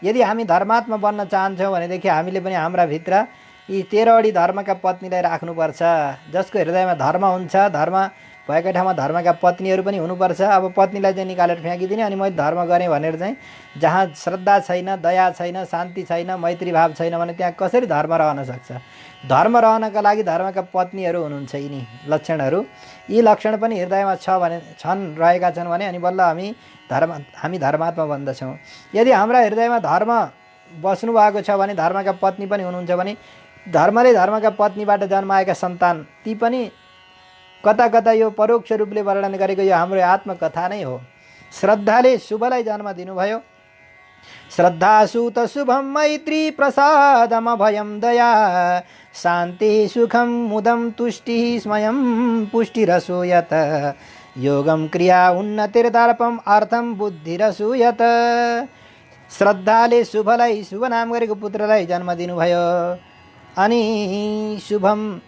S1: यदि हामी धर्मात्मा बन्न चाहन्छौँ भनेदेखि हामीले पनि हाम्रा भित्र यी 13वटी धर्मका पत्नीलाई राख्नुपर्छ। जसको हृदयमा धर्म हुन्छ, धर्म भएका ठाउँमा धर्मका पत्नीहरू पनि हुनुपर्छ। अब पत्नीलाई चाहिँ निकालेर फ्याँकिदिने अनि मैले धर्म गरेँ भनेर चाहिँ जहाँ श्रद्धा छैन, दया छैन, शान्ति छैन, मैत्री भाव छैन भने त्यहाँ कसरी धर्म रहन सक्छ? धर्म रहनका लागि धर्मका पत्नीहरू हुनुहुन्छ। यिनी लक्षणहरू, यी लक्षण पनि हृदयमा रहेका छन् भने अनि बल्ल हामी धर्मात्मा बन्दछौँ। यदि हाम्रा हृदयमा धर्म बस्नु भएको छ भने, धर्मका पत्नी पनि हुनुहुन्छ भने, धर्मले धर्मका पत्नीबाट जन्माएका सन्तान ती पनि कता कता यो परोक्ष रूपले वर्णन गरेको यो हाम्रो आत्मकथा नै हो। श्रद्धाले शुभलाई जन्म दिनुभयो। श्रद्धा सुत शुभम मैत्री प्रसादम भयम दया शान्ति सुखम मुदम तुष्टि स्मयं पुष्टिरसूयत योगम क्रिया उन्नतिर्दर्पम अर्थम बुद्धिरसूयत। श्रद्धाले शुभलाई, शुभ नाम गरेको पुत्रलाई जन्म दिनुभयो। अनि शुभम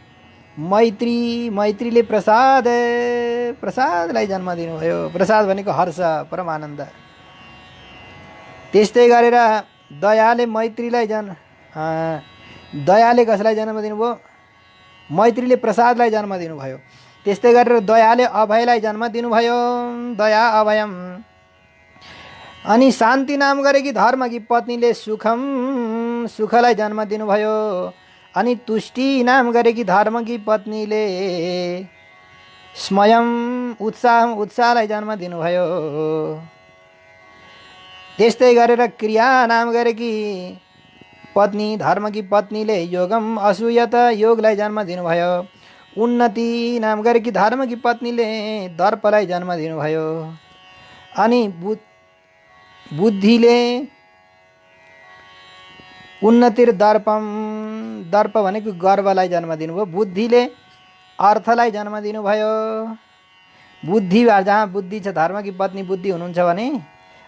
S1: मैत्रीले प्रसादलाई जन्म दिनुभयो। प्रसाद भनेको हर्ष, परमानन्द। त्यस्तै गरेर दयाले दयाले कसलाई जन्म दिनुभयो? मैत्रीले प्रसादलाई जन्म दिनुभयो। त्यस्तै गरेर दयाले अभयलाई जन्म दिनुभयो। दया, अभयम। अनि शान्ति नाम गरेकी धर्मकी पत्नीले सुखलाई जन्म दिनुभयो। अनि तुष्टि नाम गरेकी धर्मकी पत्नीले स्मयं उत्साहलाई जन्म दिनुभयो। त्यस्तै गरेर क्रिया नाम गरेकी पत्नी, धर्मकी पत्नीले योगम असूयत, योगलाई जन्म दिनुभयो। उन्नति नाम गरेकी धर्मकी पत्नीले दर्पलाई जन्म दिनुभयो। अनि बुद्धिले उन्नतिर दर्पम, दर्प भनेको गर्वलाई जन्म दिनुभयो। बुद्धिले अर्थलाई जन्म दिनुभयो। बुद्धि, जहाँ बुद्धि छ, धर्मकी पत्नी बुद्धि हुनुहुन्छ भने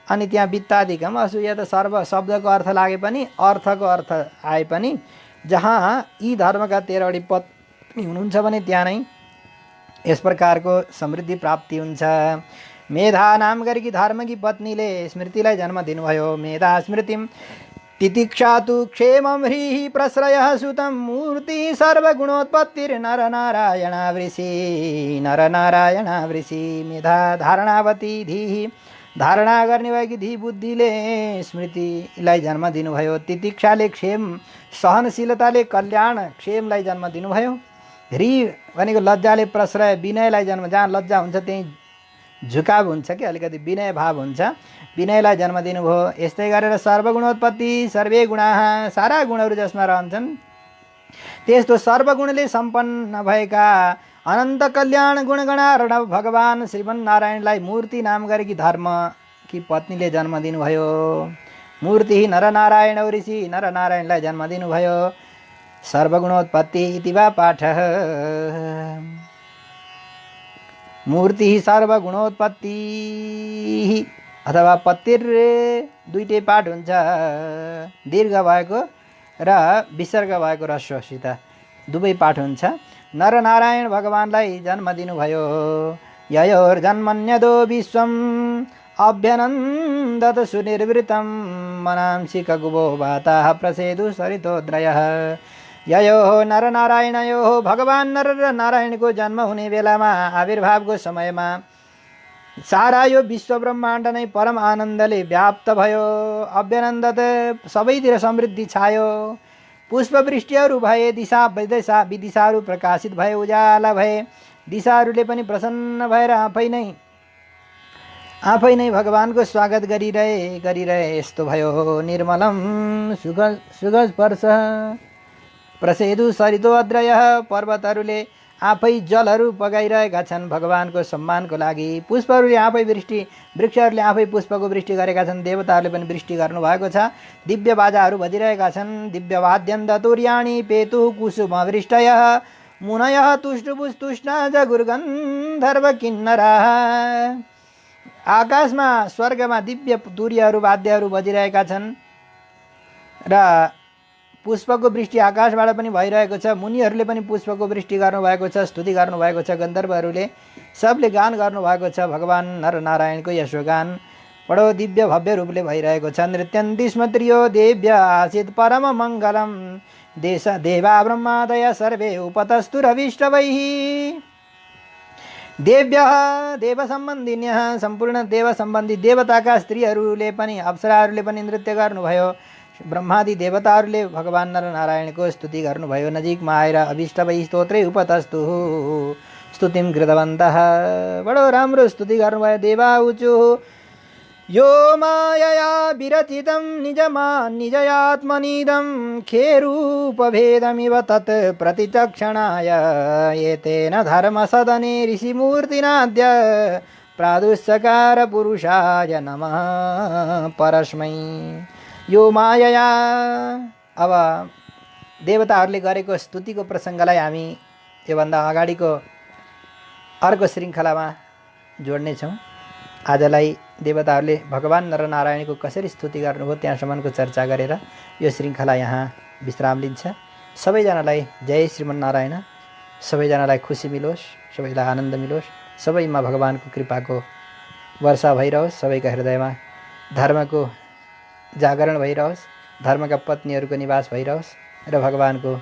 S1: अनि त्यहाँ वित्ताधिकम असूयत, सर्व शब्दको अर्थ लागे पनि, अर्थको अर्थ आए पनि, जहाँ यी धर्मका 13वटी पत्नी हुनुहुन्छ भने त्यहाँ नै यस प्रकारको समृद्धि प्राप्ति हुन्छ। मेधा नाम गरेकी धर्मकी पत्नीले स्मृतिलाई जन्म दिनुभयो। मेधा स्मृतिम तितिक्षा तु क्षेमं ह्रीः प्रश्रयः सुतं मूर्ति सर्वगुणोत्पत्तिर नरनारायणावृषि। मेधा धारणावती धीः, धारणा गर्ने भएकी धी बुद्धिले स्मृतिलाई जन्म दिनुभयो। तितिक्षाले क्षेम, सहनशीलताले कल्याण, क्षेमलाई जन्म दिनुभयो। ह्री भनेको लज्जाले प्रश्रय, विनयलाई जन्म, जहाँ लज्जा हुन्छ त्यहीँ झुकाव हुन्छ कि अलिकति विनय भाव हुन्छ, विनयलाई जन्म दिनुभयो। यस्तै गरेर सर्वगुणोत्पत्ति, सर्वे गुणाः, सारा गुणहरू जसमा रहन्छन् त्यस्तो सर्वगुणले सम्पन्न भएका अनन्त कल्याण गुणगणार्णव भगवान श्रीमन्नारायणलाई मूर्ति नाम गरेकी धर्मकी पत्नीले जन्म दिनुभयो। मूर्ति नरनारायण ऋषि, नरनारायणलाई जन्म दिनुभयो। सर्वगुणोत्पत्ति इति वा पाठः। मूर्ति सर्वगुणोत्पत्ति अथवा पत्तिर दुईटै पाठ हुन्छ, दीर्घ भएको र विसर्ग भएको ह्रस्वसित दुवै पाठ हुन्छ। नरनारायण भगवानलाई जन्म दिनुभयो। ययोर्जन्मन्यदो विश्वम् अभ्यनन्दत सुनिर्वृतं मनांसि कगुबो वाताः प्रसेदु सरितोद्रयः। ययोः नरनारायणयोः भगवान् नर र नारायणको जन्म हुने बेलामा आविर्भावको समयमा सारा यो विश्व ब्रह्माण्ड नै परम आनन्दले व्याप्त भयो। अभ्यनन्दत सबैतिर समृद्धि छायो। पुष्पवृष्टिहरू भए, दिशा विदिशाहरू प्रकाशित भए, उज्याला भए। दिशाहरूले पनि प्रसन्न भएर आफै नै भगवानको स्वागत गरिरहे। यस्तो भयो निर्मलम सुगस्पर्श प्रसेदु सरितो अद्रयः। पर्वतहरूले आफै जलहरू बगाइरहेका छन् भगवानको सम्मानको लागि। पुष्पहरूले आफै वृक्षहरूले आफै पुष्पको वृष्टि गरेका छन्। देवताहरूले पनि वृष्टि गर्नुभएको छ। दिव्य बाजाहरू बजिरहेका छन्। दिव्य वाद्यं दतुर्याणी पेतुः कुसुमवृष्टयः मुनयः तुष्टुपुस्तुष्णा जगुर्गन्धर्व किन्नराः। आकाशमा स्वर्गमा दिव्य तुर्यहरू वाद्यहरू बजिरहेका छन् र पुष्पको वृष्टि आकाशबाट पनि भइरहेको छ। मुनिहरूले पनि पुष्पको वृष्टि गर्नुभएको छ, स्तुति गर्नुभएको छ। गन्धर्वहरूले सबले गान गर्नुभएको छ। भगवान नरनारायणको यशोगान बडो दिव्य भव्य रूपले भइरहेको छ। नृत्यन्ति स्म त्रियो देव्य आसीत् परम मङ्गलम् देवा ब्रह्मादय सर्वे उपतस्तुरविष्टवैः। देव्यः देव सम्बन्धिन्यः सम्पूर्ण देव सम्बन्धी देवताका स्त्रीहरूले पनि अप्सराहरूले पनि नृत्य गर्नुभयो। ब्रह्मादि देवताहरूले भगवान नरनारायणको स्तुति गर्नुभयो। नजिकमा आएर अभिष्टवै स्तोत्रै उपतस्तु स्तुतिं कृतवन्तः। बडो राम्रो स्तुति गर्नुभयो। देवाउचुः यो मायया विरचितं निजयात्मनिदं खेरूपभेदमिव तत् प्रतिचक्षणाय एतेन धर्मसदने ऋषिमूर्तिनाद्य प्रादुश्चकार पुरुषाय नमः परस्मै। यो मायया। अब देवताहरूले गरेको स्तुतिको प्रसङ्गलाई हामी योभन्दा अगाडिको अर्को श्रृङ्खलामा जोड्नेछौँ। आजलाई देवताहरूले भगवान नरनारायणको कसरी स्तुति गर्नुभयो त्यहाँसम्मको चर्चा गरेर यो श्रृङ्खला यहाँ विश्राम लिन्छ। सबैजनालाई जय श्रीमन्नारायण। सबैजनालाई खुसी मिलोस्, सबैलाई आनन्द मिलोस्, सबैमा भगवानको कृपाको वर्षा भइरहोस्, सबैका हृदयमा धर्मको जागरण भइरहोस्, धर्मका पत्नीहरूको निवास भइरहोस् र भगवानको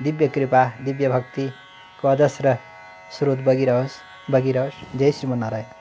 S1: दिव्य कृपा दिव्य भक्तिको अजस्र स्रोत बगिरहोस्। जय श्रीमन्नारायण।